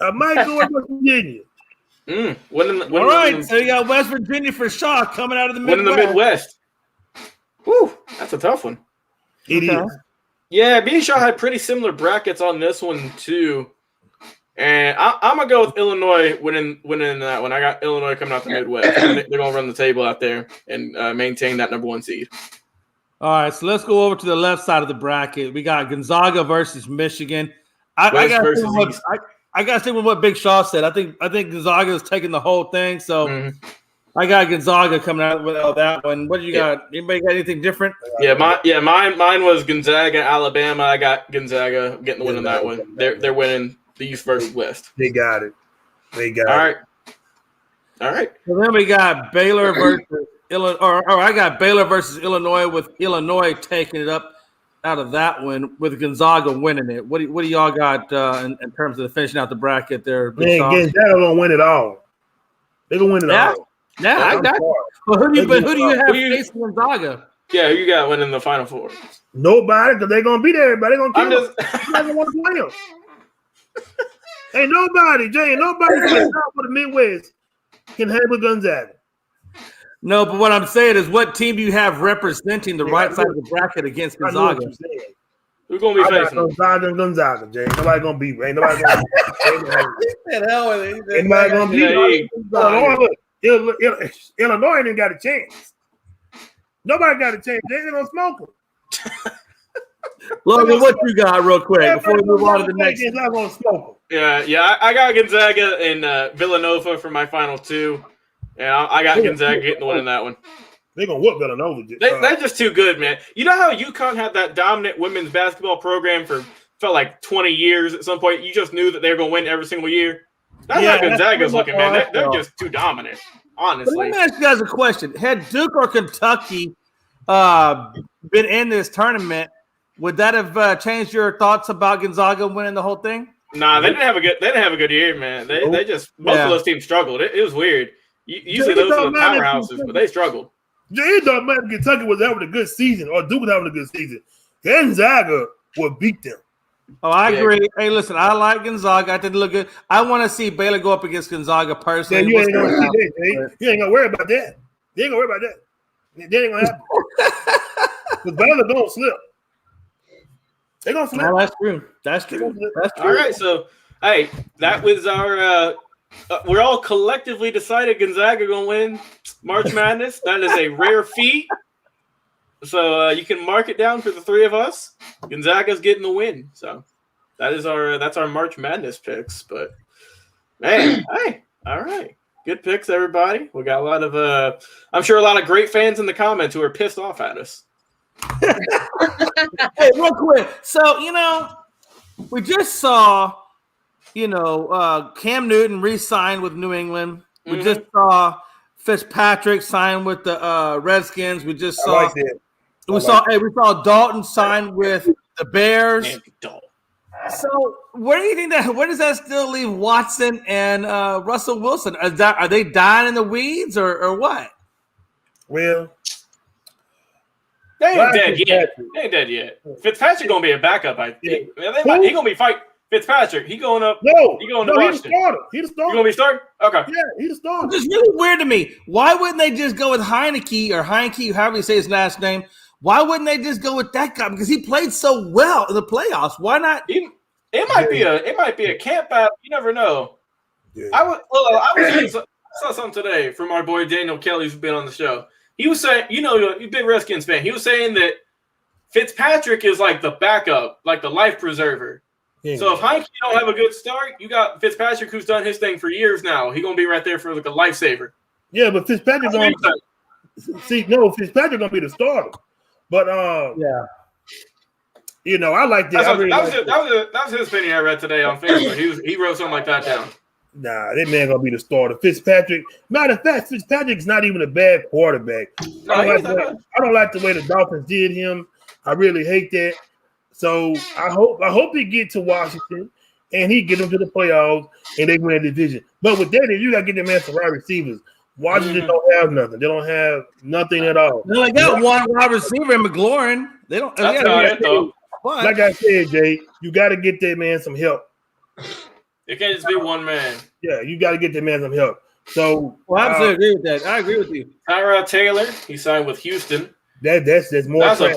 I might go in West Virginia. All right, so you got West Virginia for Shaw coming out of the Midwest. Winning the Midwest. Woo, that's a tough one. It is. Yeah, me and Shaw had pretty similar brackets on this one too. And I'm gonna go with Illinois winning that one. I got Illinois coming out the Midwest. They're gonna run the table out there and maintain that number 1 seed. All right, so let's go over to the left side of the bracket. We got Gonzaga versus Michigan. I got to stick with what Big Shaw said. I think Gonzaga is taking the whole thing. So I got Gonzaga coming out with that one. What do you got? Anybody got anything different? Mine was Gonzaga, Alabama. I got Gonzaga getting the win on that one. They're winning the East versus West. They got it. All right. All right. So then we got Baylor versus Illinois, or I got Baylor versus Illinois with Illinois taking it up out of that one with Gonzaga winning it. What do y'all got in terms of finishing out the bracket there? Man, Gonzaga gonna win it all. They're gonna win it all. Yeah, I got you. Well, who do you have facing Gonzaga? Yeah, who you got winning the Final Four? Nobody, because they're gonna beat everybody. They're gonna kill them. They're gonna want to play them. Ain't nobody, Jay. Nobody from the top of the Midwest can handle Gonzaga. No, but what I'm saying is, what team do you have representing the right side of the bracket against Gonzaga? Who's gonna be facing Gonzaga, Jay. Nobody gonna beat. Ain't nobody gonna beat. Anybody gonna beat? Illinois ain't got a chance. Nobody got a chance. They ain't gonna smoke them. Logan, what you got real quick before we move on to the next? Not gonna smoke them. Yeah. I got Gonzaga and Villanova for my final two. Yeah, I got Gonzaga getting the one in that one. They're going to whoop Villanova. They're just too good, man. You know how UConn had that dominant women's basketball program for felt like 20 years at some point? You just knew that they were going to win every single year. That's how Gonzaga's looking, man. They're just too dominant, honestly. Let me ask you guys a question. Had Duke or Kentucky been in this tournament, would that have changed your thoughts about Gonzaga winning the whole thing? Nah, they didn't have a good year, man. They just both of those teams struggled. It was weird. Usually those are the powerhouses, but they struggled. It don't matter if Kentucky was having a good season or Duke was having a good season. Gonzaga would beat them. Oh, I agree. Hey, listen, I like Gonzaga. I think they look good. I want to see Baylor go up against Gonzaga personally. Yeah, you ain't gonna see that. You ain't gonna worry about that. You ain't gonna worry about that. That ain't gonna happen. Because Baylor gonna slip. They're gonna slip. No, that's true. That's true. All right, so hey, that was our. We're all collectively decided Gonzaga gonna win March Madness. That is a rare feat. So you can mark it down for the three of us. Gonzaga's getting the win. So that's our March Madness picks. But man, hey, all right, good picks, everybody. We got a lot of I'm sure a lot of great fans in the comments who are pissed off at us. Hey, real quick. So we just saw. Cam Newton re-signed with New England. We just saw Fitzpatrick sign with the Redskins. We just saw we saw Dalton sign with the Bears. So where does that still leave Watson and Russell Wilson? Are they dying in the weeds or what? Well, they ain't dead yet. Fitzpatrick gonna be a backup, I think. Yeah. He gonna be fighting. Fitzpatrick, he going up. He going to Washington. He's the starter. You gonna be starting? Okay. Yeah, he's the starter. It's really weird to me. Why wouldn't they just go with Heineke, however you say his last name? Why wouldn't they just go with that guy? Because he played so well in the playoffs. Why not? It might be a camp out. You never know. Yeah. I saw something today from our boy Daniel Kelly, who's been on the show. He was saying, you're a big Redskins fan. He was saying that Fitzpatrick is like the backup, like the life preserver. Yeah. So if Heineke don't have a good start, you got Fitzpatrick who's done his thing for years now. He's gonna be right there for like a lifesaver. Yeah, but Fitzpatrick gonna be the starter. But I like that. That was his opinion I read today on Facebook. He wrote something like that down. Nah, that man gonna be the starter. Fitzpatrick. Matter of fact, Fitzpatrick's not even a bad quarterback. I don't like the way the Dolphins did him. I really hate that. So I hope he get to Washington and he get them to the playoffs and they win the division. But with that, you gotta get them man some wide receivers. Washington don't have nothing. They don't have nothing at all. No, they got one wide receiver in McLaurin. They don't. Like I said, Jay, you got to get that man some help. It can't just be one man. Yeah, you got to get that man some help. So, I absolutely agree with that. I agree with you. Tyrod Taylor, he signed with Houston. That's more trash.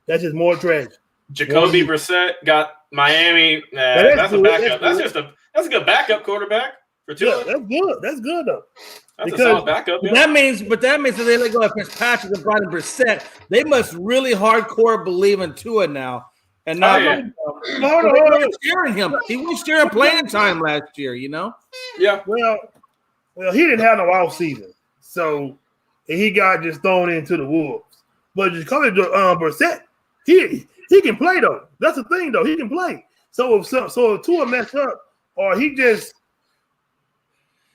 That's just more trash. Jacoby Brissett got Miami. That's a backup. That's a good backup quarterback for Tua. Yeah, that's good. That's good though. That's a solid backup. Yeah. That means if they let go of Fitzpatrick and Brian Brissett, they must really hardcore believe in Tua now. And now cheering him. He was sharing playing time last year, Yeah. Well, he didn't have no off season, so he got just thrown into the wolves. But just coming to Brissett, he can play though. That's the thing though. He can play. So if Tua messed up, or he just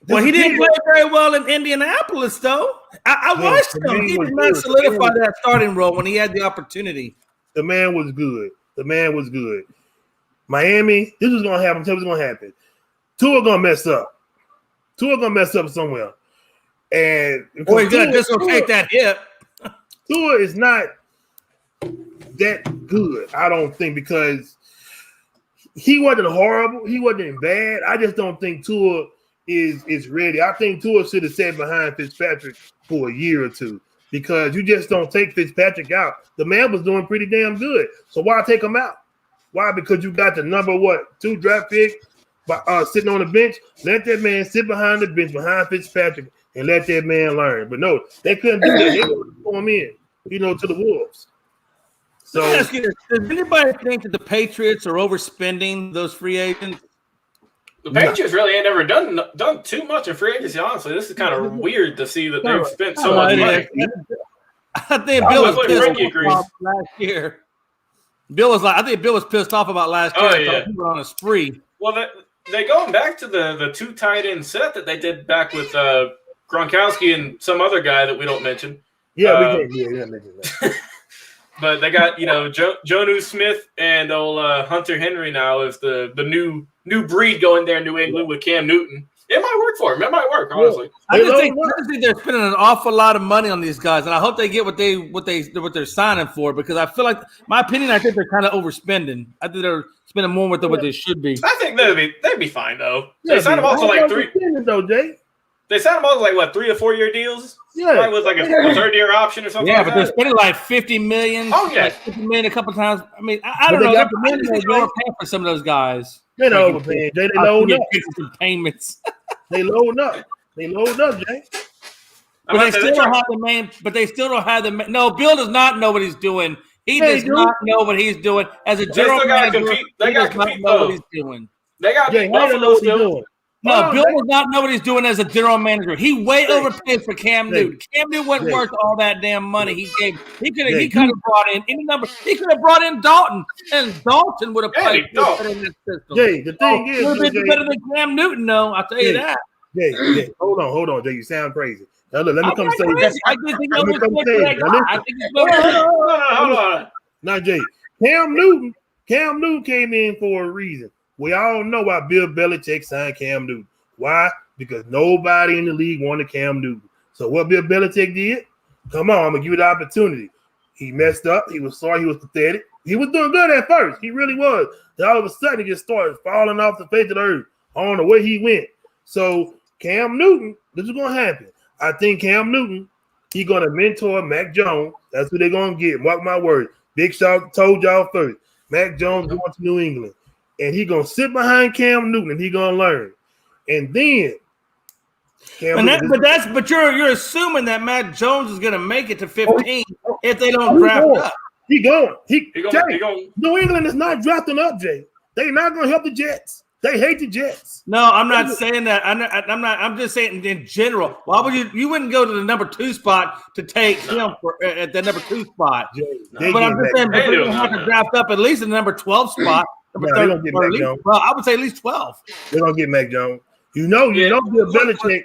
Well, he didn't play very well in Indianapolis, though. I watched him. He did not solidify that starting role when he had the opportunity. The man was good. Miami, this is going to happen. Tell me what's going to happen. Tua going to mess up. Somewhere. And boy, he's going to dislocate that hip. Tua is not that good, I don't think, because he wasn't horrible. He wasn't bad. I just don't think Tua is ready. I think Tua should have sat behind Fitzpatrick for a year or two because you just don't take Fitzpatrick out. The man was doing pretty damn good. So why take him out? Why? Because you got the number 2 draft pick sitting on the bench. Let that man sit behind the bench behind Fitzpatrick and let that man learn. But no, they couldn't do that. They wanted to throw him in, to the Wolves. So let me ask you this. Does anybody think that the Patriots are overspending those free agents? The Patriots really ain't never done too much in free agency, honestly. This is kind of weird to see that they've spent so much money. I think Bill was pissed off last year. I think Bill was pissed off about last year. Yeah. He went on a spree. Well, they going back to the 2 tight end set that they did back with Gronkowski and some other guy that we don't mention. Yeah, we can't mention that. But they got, Jonnu Smith and old Hunter Henry now is the new breed going there in New England with Cam Newton. It might work for him. It might work, honestly. I just think they're spending an awful lot of money on these guys, and I hope they get what they're signing for, because I feel like, my opinion, I think they're kind of overspending. I think they're spending more with what they should be. I think they'd be fine though. They signed them all to like 3. They signed them all to like 3 to 4 year deals. Yeah, right, with like a 3rd year option or something. Yeah, like but they're spending like $50 million. Oh yeah, like $50 million a couple times. I mean, I don't know. They're overpaying for some of those guys. They're not overpaying. They load up. Some payments. They load up, Jay. But they still don't have the main. But they still don't have the. No, Bill does not know what he's doing. He does not know what he's doing as a general manager. They got to compete. Know what he's doing. They got Buffalo still. No, Bill does not know what he's doing as a general manager. He way overpaid for Cam Newton. Cam Newton wasn't worth all that damn money he gave. He could have brought in any number. He could have brought in Dalton, and Dalton would have played better in this system. Jay, the thing is, a little bit better than Cam Newton, though. I'll tell you that. Jay, hold on, Jay. You sound crazy. Now look, let me come say this. Hold on. Now, Jay, Cam Newton came in for a reason. We all know why Bill Belichick signed Cam Newton. Why? Because nobody in the league wanted Cam Newton. So what Bill Belichick did? Come on, I'm going to give you the opportunity. He messed up. He was sorry. He was pathetic. He was doing good at first. He really was. Then all of a sudden, he just started falling off the face of the earth. I don't know where he went. So Cam Newton, this is going to happen. I think Cam Newton, he's going to mentor Mac Jones. That's who they're going to get. Mark my words. Big Shot told y'all first. Mac Jones going to New England. And he's going to sit behind Cam Newton and he's going to learn. And then but you're assuming that Mac Jones is going to make it to 15 if they don't draft up. He going. New England is not drafting up, Jay. They're not going to help the Jets. They hate the Jets. No, I'm not saying that. I'm just saying in general. Why would you wouldn't go to the number 2 spot to take him at the number 2 spot? But I'm just saying, they're going to have to draft up at least in the number 12 spot. They're gonna get Mac Jones. Well, I would say at least 12. They're gonna get Mac Jones. You know, Bill Belichick.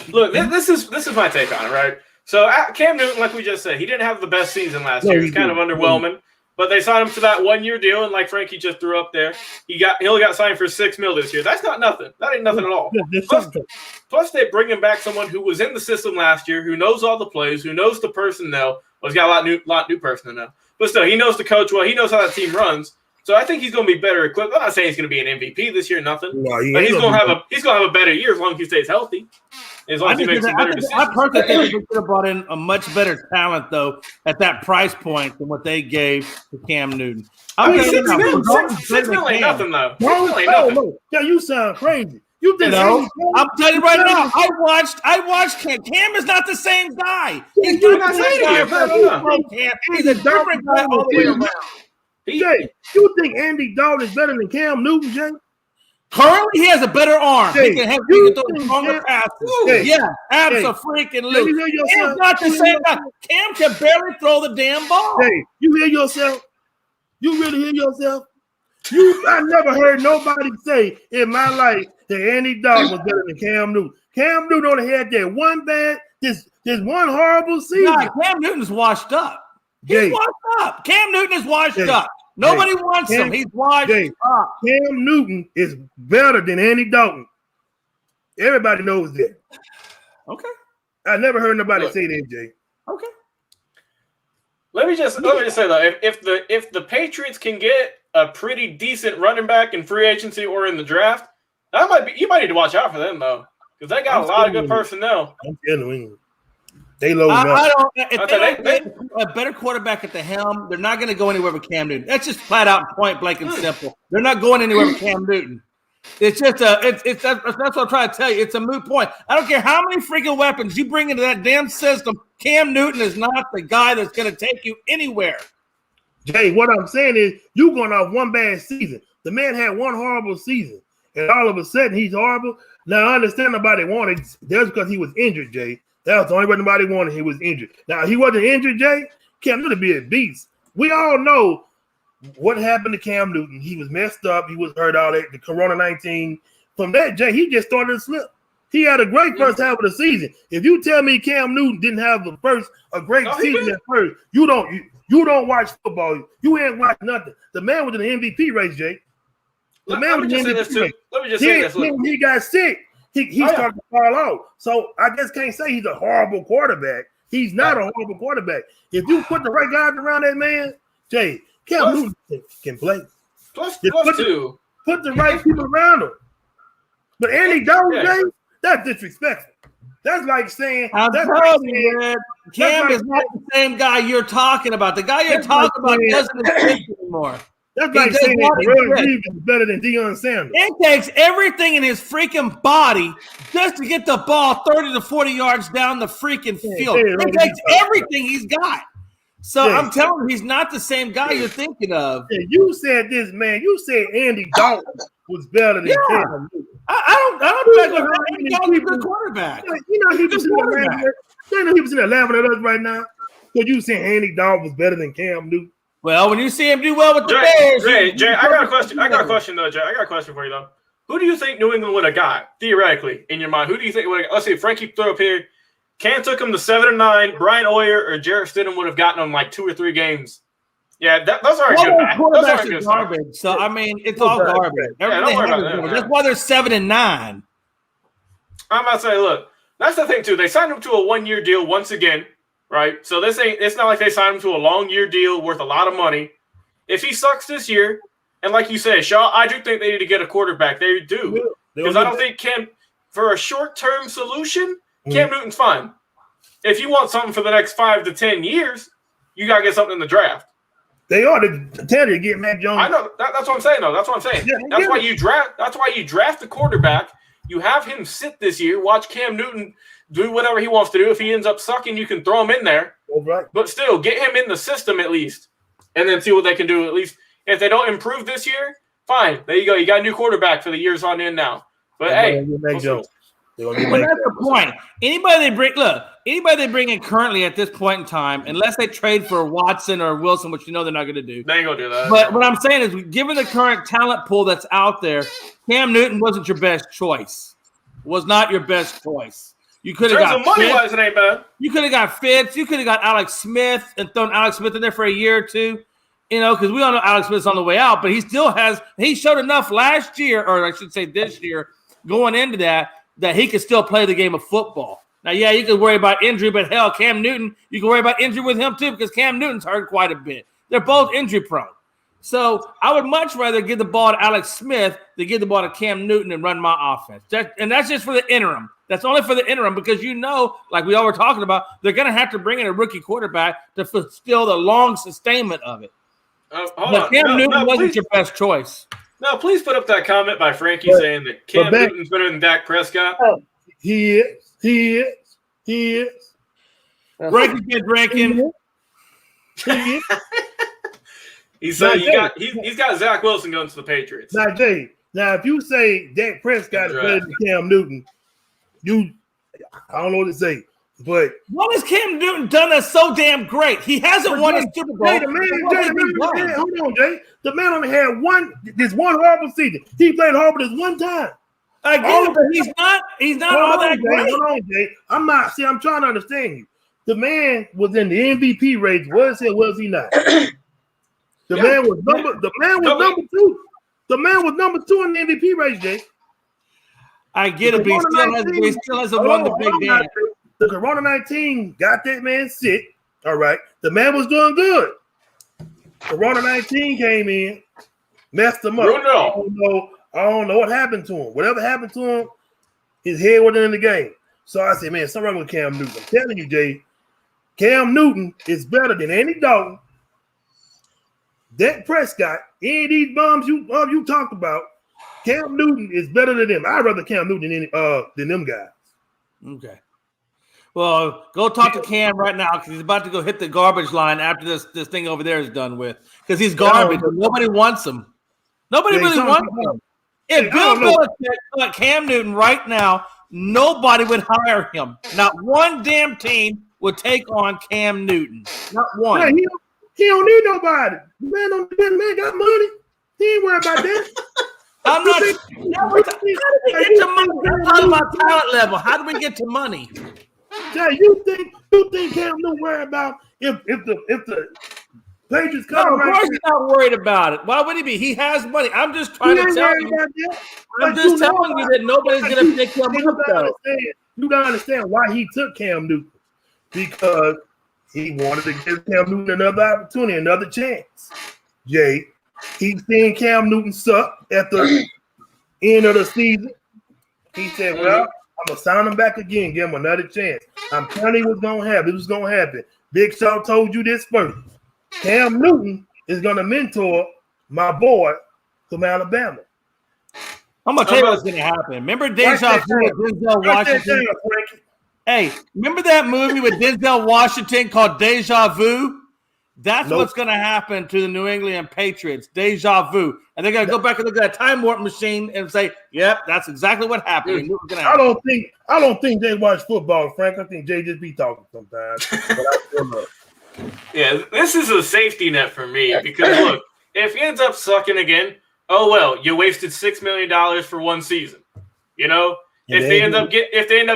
Look, this is my take on it, right? So Cam Newton, like we just said, he didn't have the best season last year. He's kind of underwhelming. But they signed him to that 1 year deal, and like Frankie just threw up there, he only got signed for $6 million this year. That's not nothing. That ain't nothing at all. Plus, they bring him back someone who was in the system last year, who knows all the plays, who knows the personnel. Well, he's got a lot new personnel, but still, he knows the coach well. He knows how that team runs. So I think he's going to be better equipped. I'm not saying he's going to be an MVP this year, nothing. No, but he's going to have a better year as long as he stays healthy. As long as he makes some better decisions. I personally think they could have brought in a much better talent, though, at that price point than what they gave to Cam Newton. I mean, $6 million ain't nothing, though. No. Yeah, you sound crazy. You think I'm telling you right now. I watched Cam. Cam is not the same guy. He's not the same guy. He's a different guy all the way around. Jay, you think Andy Dalton is better than Cam Newton, Jay? Currently, he has a better arm. He can throw stronger passes. Yeah, absolutely. Cam's not the same guy. Cam can barely throw the damn ball. Jay, you hear yourself? You really hear yourself? I never heard nobody say in my life that Andy Dalton was better than Cam Newton. Cam Newton only had that one bad, this one horrible season. Nah, Cam Newton's washed up. He's washed up. Cam Newton is washed up. Nobody wants him. He's washed up. Cam Newton is better than Andy Dalton. Everybody knows that. Okay. I never heard nobody say that, Jay. Okay. Let me just say though, if the Patriots can get a pretty decent running back in free agency or in the draft, you might need to watch out for them though, because they got a lot of good personnel. I'm telling you, they low enough. If they get a better quarterback at the helm, they're not going to go anywhere with Cam Newton. That's just flat out, point blank, and simple. They're not going anywhere with Cam Newton. It's just that's what I'm trying to tell you. It's a moot point. I don't care how many freaking weapons you bring into that damn system. Cam Newton is not the guy that's going to take you anywhere. Jay, what I'm saying is you going off one bad season. The man had one horrible season, and all of a sudden he's horrible. Now I understand nobody wanted. That's because he was injured, Jay. That was the only reason nobody wanted. He was injured. Now he wasn't injured, Jay. Cam Newton be a beast. We all know what happened to Cam Newton. He was messed up. He was hurt all that. The Corona-19. From that, Jay, he just started to slip. He had a great first half of the season. If you tell me Cam Newton didn't have a great season at first, you don't watch football. You ain't watch nothing. The man was in the MVP race, Jay. The man was in the MVP race. Let me just say this. When he got sick, he started to fall off. So I just can't say he's a horrible quarterback. He's not a horrible quarterback. If you put the right guys around that man, Jay, Cam Newton can play. Plus put the right people around him. But Andy Dalton, Jay, that's disrespectful. That's like saying Cam is not the same guy you're talking about. The guy you're talking about doesn't exist anymore. That's like saying Terrell Reeves is better than Deion Sanders. It takes everything in his freaking body just to get the ball 30 to 40 yards down the freaking field. It takes everything he's got. So I'm telling you, he's not the same guy you're thinking of. Yeah, you said this, man. You said Andy Dalton was better than Cam Newton. I don't think Andy Dalton's a good quarterback. You know he was in there laughing at us right now. So you saying Andy Dalton was better than Cam Newton? Well, when you see him do well with the Bears, Jay, I got a question. I got a question though, Jay. I got a question for you though. Who do you think New England would have got theoretically in your mind? Who do you think would have? Let's see, Frankie throw up here. Cam took him to 7-9. Brian Hoyer or Jarrett Stidham would have gotten him like 2 or 3 games. Yeah, those aren't good. Those aren't good garbage. So I mean, it's all garbage. Everything that's why they're 7-9. I'm about to say, look, that's the thing too. They signed him to a 1-year deal once again, right? So it's not like they signed him to a long year deal worth a lot of money. If he sucks this year, and like you said, Shaw, I do think they need to get a quarterback. They do. Because I don't think for a short-term solution, Cam Newton's fine. If you want something for the next 5 to 10 years, you got to get something in the draft. They ought to tell you to get Mac Jones. I know. That's what I'm saying, though. That's what I'm saying. Yeah, that's why you draft. That's why you draft the quarterback. You have him sit this year. Watch Cam Newton do whatever he wants to do. If he ends up sucking, you can throw him in there. Right. But still, get him in the system at least, and then see what they can do. At least if they don't improve this year, fine. There you go. You got a new quarterback for the years on in now. But hey, that's the point. Anybody they bring in currently at this point in time, unless they trade for Watson or Wilson, which you know they're not going to do. They ain't going to do that. But what I'm saying is, given the current talent pool that's out there, Cam Newton wasn't your best choice. Was not your best choice. You could have got money-wise, it ain't bad. You could have got Fitz. You could have got Alex Smith and thrown Alex Smith in there for a year or two. You know, because we all know Alex Smith's on the way out, but he showed enough last year, or I should say this year, going into that he could still play the game of football. Now, yeah, you could worry about injury, but hell, Cam Newton, you can worry about injury with him too, because Cam Newton's hurt quite a bit. They're both injury prone. So I would much rather give the ball to Alex Smith than give the ball to Cam Newton and run my offense. And that's just for the interim. That's only for the interim because like we all were talking about, they're going to have to bring in a rookie quarterback to fulfill the long sustainment of it. But Cam Newton wasn't your best choice. No, please put up that comment by Frankie saying that Cam Newton's better than Dak Prescott. He is. Frankie's been drinking. He's got Zach Wilson going to the Patriots. Now, Jay, if you say Dak Prescott is better than Cam Newton, I don't know what to say. But what has Cam Newton done that's so damn great? He hasn't won a Super Bowl. Hold on, Jay. The man only had one horrible season. He played horrible this one time. I get it, but he's not all that great. Hold on, Jay. I'm trying to understand you. The man was in the MVP race. Was he not? The man was number 2. The man was number 2 in the MVP race, Jay. I get it, but he still hasn't won the big dance. The Corona-19 got that man sick. All right. The man was doing good. Corona-19 came in, messed him up. I don't know what happened to him. Whatever happened to him, his head wasn't in the game. So I said, man, something wrong with Cam Newton. I'm telling you, Jay, Cam Newton is better than Andy Dalton, Dak Prescott, any of these bums you talked about. Cam Newton is better than them. I'd rather Cam Newton than them guys. Okay. Well, go talk to Cam right now because he's about to go hit the garbage line after this thing over there is done with. Because he's garbage. Nobody wants him. Nobody really wants him. If Bill Belichick got Cam Newton right now, nobody would hire him. Not one damn team would take on Cam Newton. Not one. Man, he don't need nobody. The man got money. He ain't worried about that. I'm not. How do we get to money? I'm talking about talent level. How do we get to money? Jay, you think Cam Newton worried about if the Patriots come? No, of course he's not worried about it. Why would he be? He has money. I'm just trying to tell you. I'm just telling you that nobody's going to pick him up. You don't understand why he took Cam Newton, because he wanted to give Cam Newton another opportunity, another chance. Jay, he's seen Cam Newton suck at the end of the season. He said, well, I'm going to sign him back again, give him another chance. I'm telling you what's going to happen. It was going to happen. Big Shaw told you this first. Cam Newton is going to mentor my boy from Alabama. I'm going to tell you what's going to happen. Remember Deja Vu with Denzel Washington? Hey, remember that movie with Denzel Washington called Deja Vu? That's what's going to happen to the New England Patriots. Deja vu. And they're going to go back and look at a time warp machine and say, yep, that's exactly what happened. I don't think they watch football, Frank. I think Jay just be talking sometimes. Yeah, this is a safety net for me because, look, if he ends up sucking again, oh, well, you wasted $6 million for one season. You know, if they end up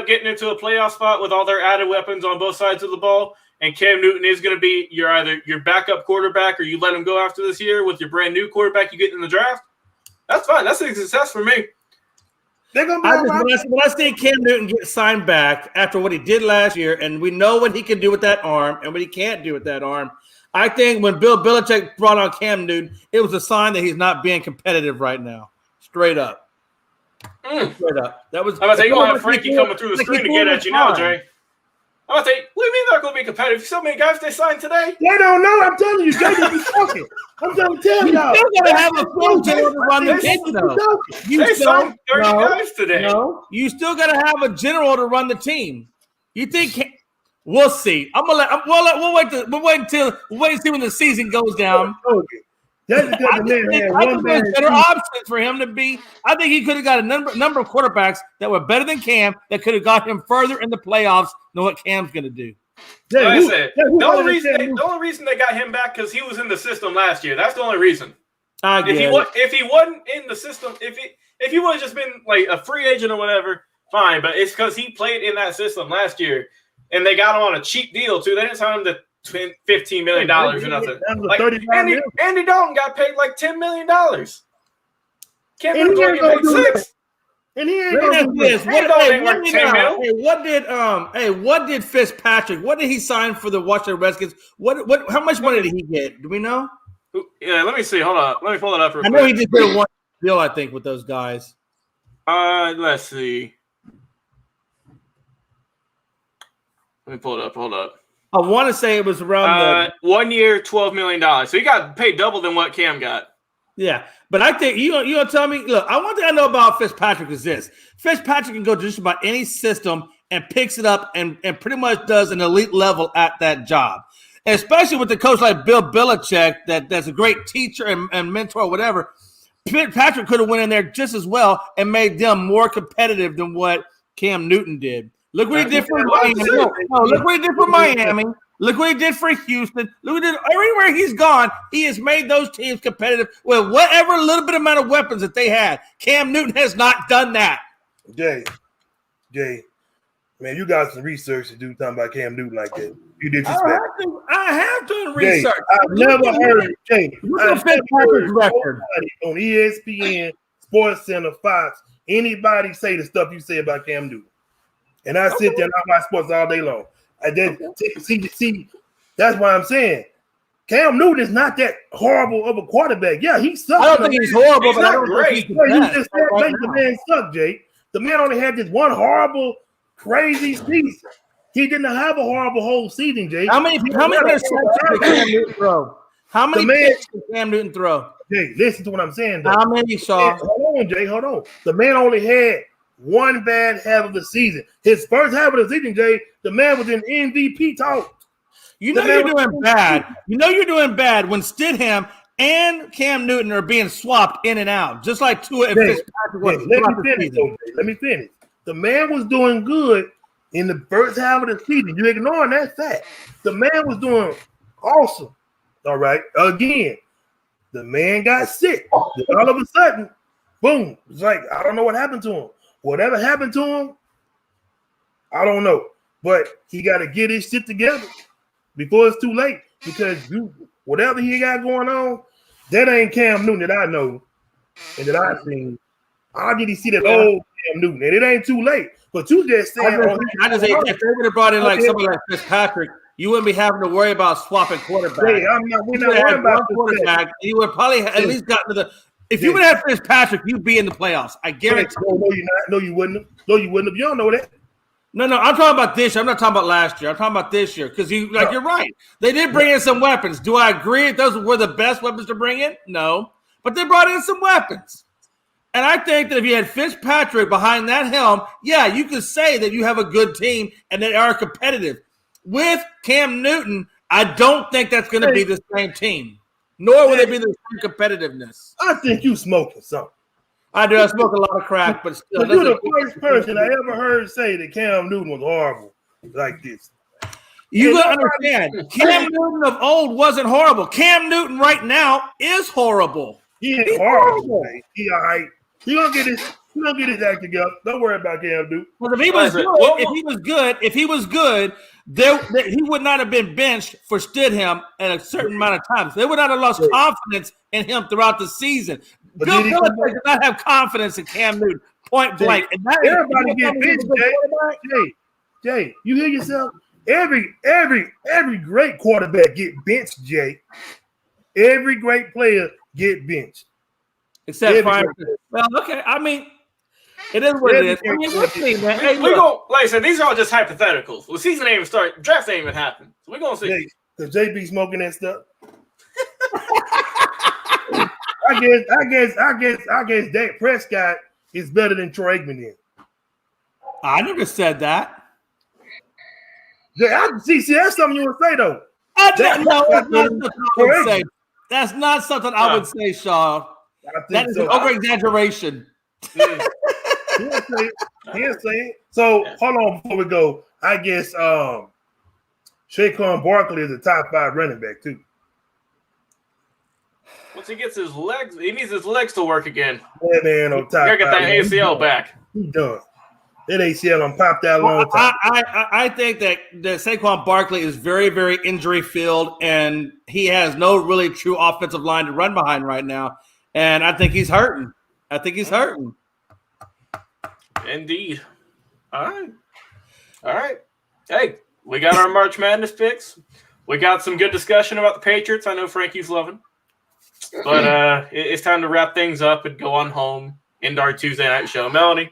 getting into a playoff spot with all their added weapons on both sides of the ball, and Cam Newton is going to be either your backup quarterback or you let him go after this year with your brand new quarterback you get in the draft, that's fine. That's a success for me. When I see Cam Newton get signed back after what he did last year, and we know what he can do with that arm and what he can't do with that arm, I think when Bill Belichick brought on Cam Newton, it was a sign that he's not being competitive right now. Straight up. Straight up. That was. I'm about to say, you're going to have Frankie coming through the screen to get at you now, Jay. I'm going to say, what do you mean they're going to be competitive? So many guys they signed today. They don't know. I'm telling you, Jay just be talking. I'm trying to tell y'all. You still got to have a full general to run the team, though. They signed 30 guys today. No, you still got to have a general to run the team. You think? We'll see. We'll wait and see when the season goes down. That's because the man had one better options for him to be. I think he could have got a number of quarterbacks that were better than Cam that could have got him further in the playoffs than what Cam's going to do. Like I said, the only reason they got him back because he was in the system last year. That's the only reason. If he wasn't in the system, if he would have just been like a free agent or whatever, fine. But it's because he played in that system last year, and they got him on a cheap deal too. They didn't sign him to $15 million or nothing. Like, Andy Dalton got paid like $10 million. Can't believe he paid $6. And he ain't gonna do this. What did Fitzpatrick? What did he sign for the Washington Redskins? How much money did he get? Do we know? Yeah, let me see. Hold on. Let me pull it up. I know he just did one deal, I think, with those guys. Let's see. Let me pull it up. Hold up. I want to say it was around 1 year, $12 million. So he got paid double than what Cam got. Yeah, but I think you gonna tell me. Look, one thing I know about Fitzpatrick is this: Fitzpatrick can go to just about any system and picks it up and pretty much does an elite level at that job. And especially with the coach like Bill Belichick, that's a great teacher and mentor, or whatever. Fitzpatrick could have went in there just as well and made them more competitive than what Cam Newton did. Look what he did for Miami. Look what he did for Miami. Look what he did for Houston. Look what he did everywhere he's gone. He has made those teams competitive with whatever little bit amount of weapons that they had. Cam Newton has not done that. Jay, man, you got some research to do talking about Cam Newton like that. You disrespect. I have done research. I've never heard Jay. I've never heard record on ESPN, Sports Center, Fox, anybody say the stuff you say about Cam Newton. And I sit there and I watch sports all day long. See, that's why I'm saying Cam Newton is not that horrible of a quarterback. Yeah, he sucks. I don't think he's horrible, but I don't think he's you just said the man sucked, Jay. The man only had this one horrible, crazy season. He didn't have a horrible whole season, Jay. How many interceptions did Cam Newton throw? How many picks did Cam Newton throw? Jay, listen to what I'm saying, though. How many, Shaw? Hold on, Jay, hold on. The man only had one bad half of the season. His first half of the season, Jay, the man was in MVP talk. You know you're doing bad. You know you're doing bad when Stidham and Cam Newton are being swapped in and out, just like Tua and Fitzpatrick. Let me finish. The man was doing good in the first half of the season. You're ignoring that fact. The man was doing awesome. All right. Again, the man got sick. All of a sudden, boom. It's like, I don't know what happened to him. Whatever happened to him, I don't know. But he got to get his shit together before it's too late. Because whatever he got going on, that ain't Cam Newton that I know and that I've seen. How did he see that old Cam Newton? And it ain't too late. But you just saying, if they would have brought in like somebody like Fitzpatrick, you wouldn't be having to worry about swapping quarterbacks. We're not worried about quarterback. You would probably at least gotten to the. If you would have Fitzpatrick, you'd be in the playoffs. I guarantee. No, you're not. No, you wouldn't have. No, you wouldn't have. You don't know that. No, I'm talking about this year. I'm not talking about last year. I'm talking about this year because you're right. They did bring in some weapons. Do I agree if those were the best weapons to bring in? No, but they brought in some weapons. And I think that if you had Fitzpatrick behind that helm, yeah, you could say that you have a good team and they are competitive. With Cam Newton, I don't think that's going to be the same team, nor will it be the same competitiveness. I think you smoking something. I do. I smoke a lot of crack, but still. You're the first person I ever heard say that Cam Newton was horrible like this. You got to understand, Cam Newton of old wasn't horrible. Cam Newton right now is horrible. He ain't horrible. Man. He all right. He gonna get his act together. Don't worry about Cam Newton. Well, if he was good, he would not have been benched for Stidham at a certain amount of times. They would not have lost confidence in him throughout the season. But Bill Belichick does not have confidence in Cam Newton, point blank. And everybody get benched, Jay. You hear yourself? Every great quarterback get benched, Jay. Every great player get benched. Except for well, okay. I mean, it is what it is. I mean, let's see, man. Hey, we go. Like I said, these are all just hypotheticals. The season ain't even start. Draft ain't even happen. So we're gonna see. Because JB smoking that stuff. I guess Dak Prescott is better than Troy Aikman then. I never said that. Yeah, see, that's something you would say though. That's not something I would say, Shaw. That is an over-exaggeration. He'll say it. So hold on before we go. I guess Saquon Barkley is a top 5 running back too. Once he gets his legs, he needs his legs to work again. Yeah, man, on top. Gotta get that ACL back. He's done. That ACL on popped that long time. I think that Saquon Barkley is very, very injury filled, and he has no really true offensive line to run behind right now. And I think he's hurting. Indeed. All right. Hey, we got our March Madness picks. We got some good discussion about the Patriots. I know Frankie's loving. But it's time to wrap things up and go on home into our Tuesday night show. Melanie,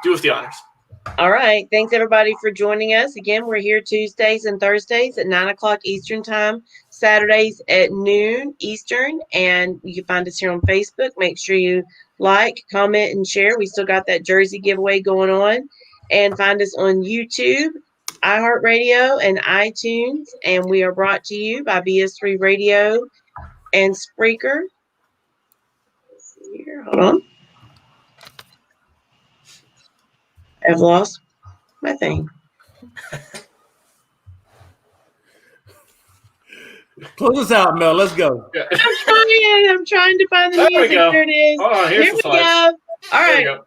do us the honors. All right. Thanks, everybody, for joining us. Again, we're here Tuesdays and Thursdays at 9 o'clock Eastern Time, Saturdays at noon Eastern, and you can find us here on Facebook. Make sure you like, comment, and share. We still got that jersey giveaway going on. And find us on YouTube, iHeartRadio, and iTunes. And we are brought to you by BS3 Radio and Spreaker. Let's see here. Hold on. I've lost my thing. Close us out, Mel. Let's go. I'm trying to find the music. There it is. Oh, here we go. All right.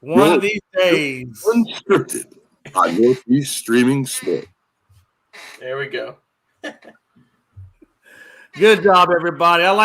One of these days. Unscripted on Northeast Streaming Sport. There we go. Good job, everybody. I like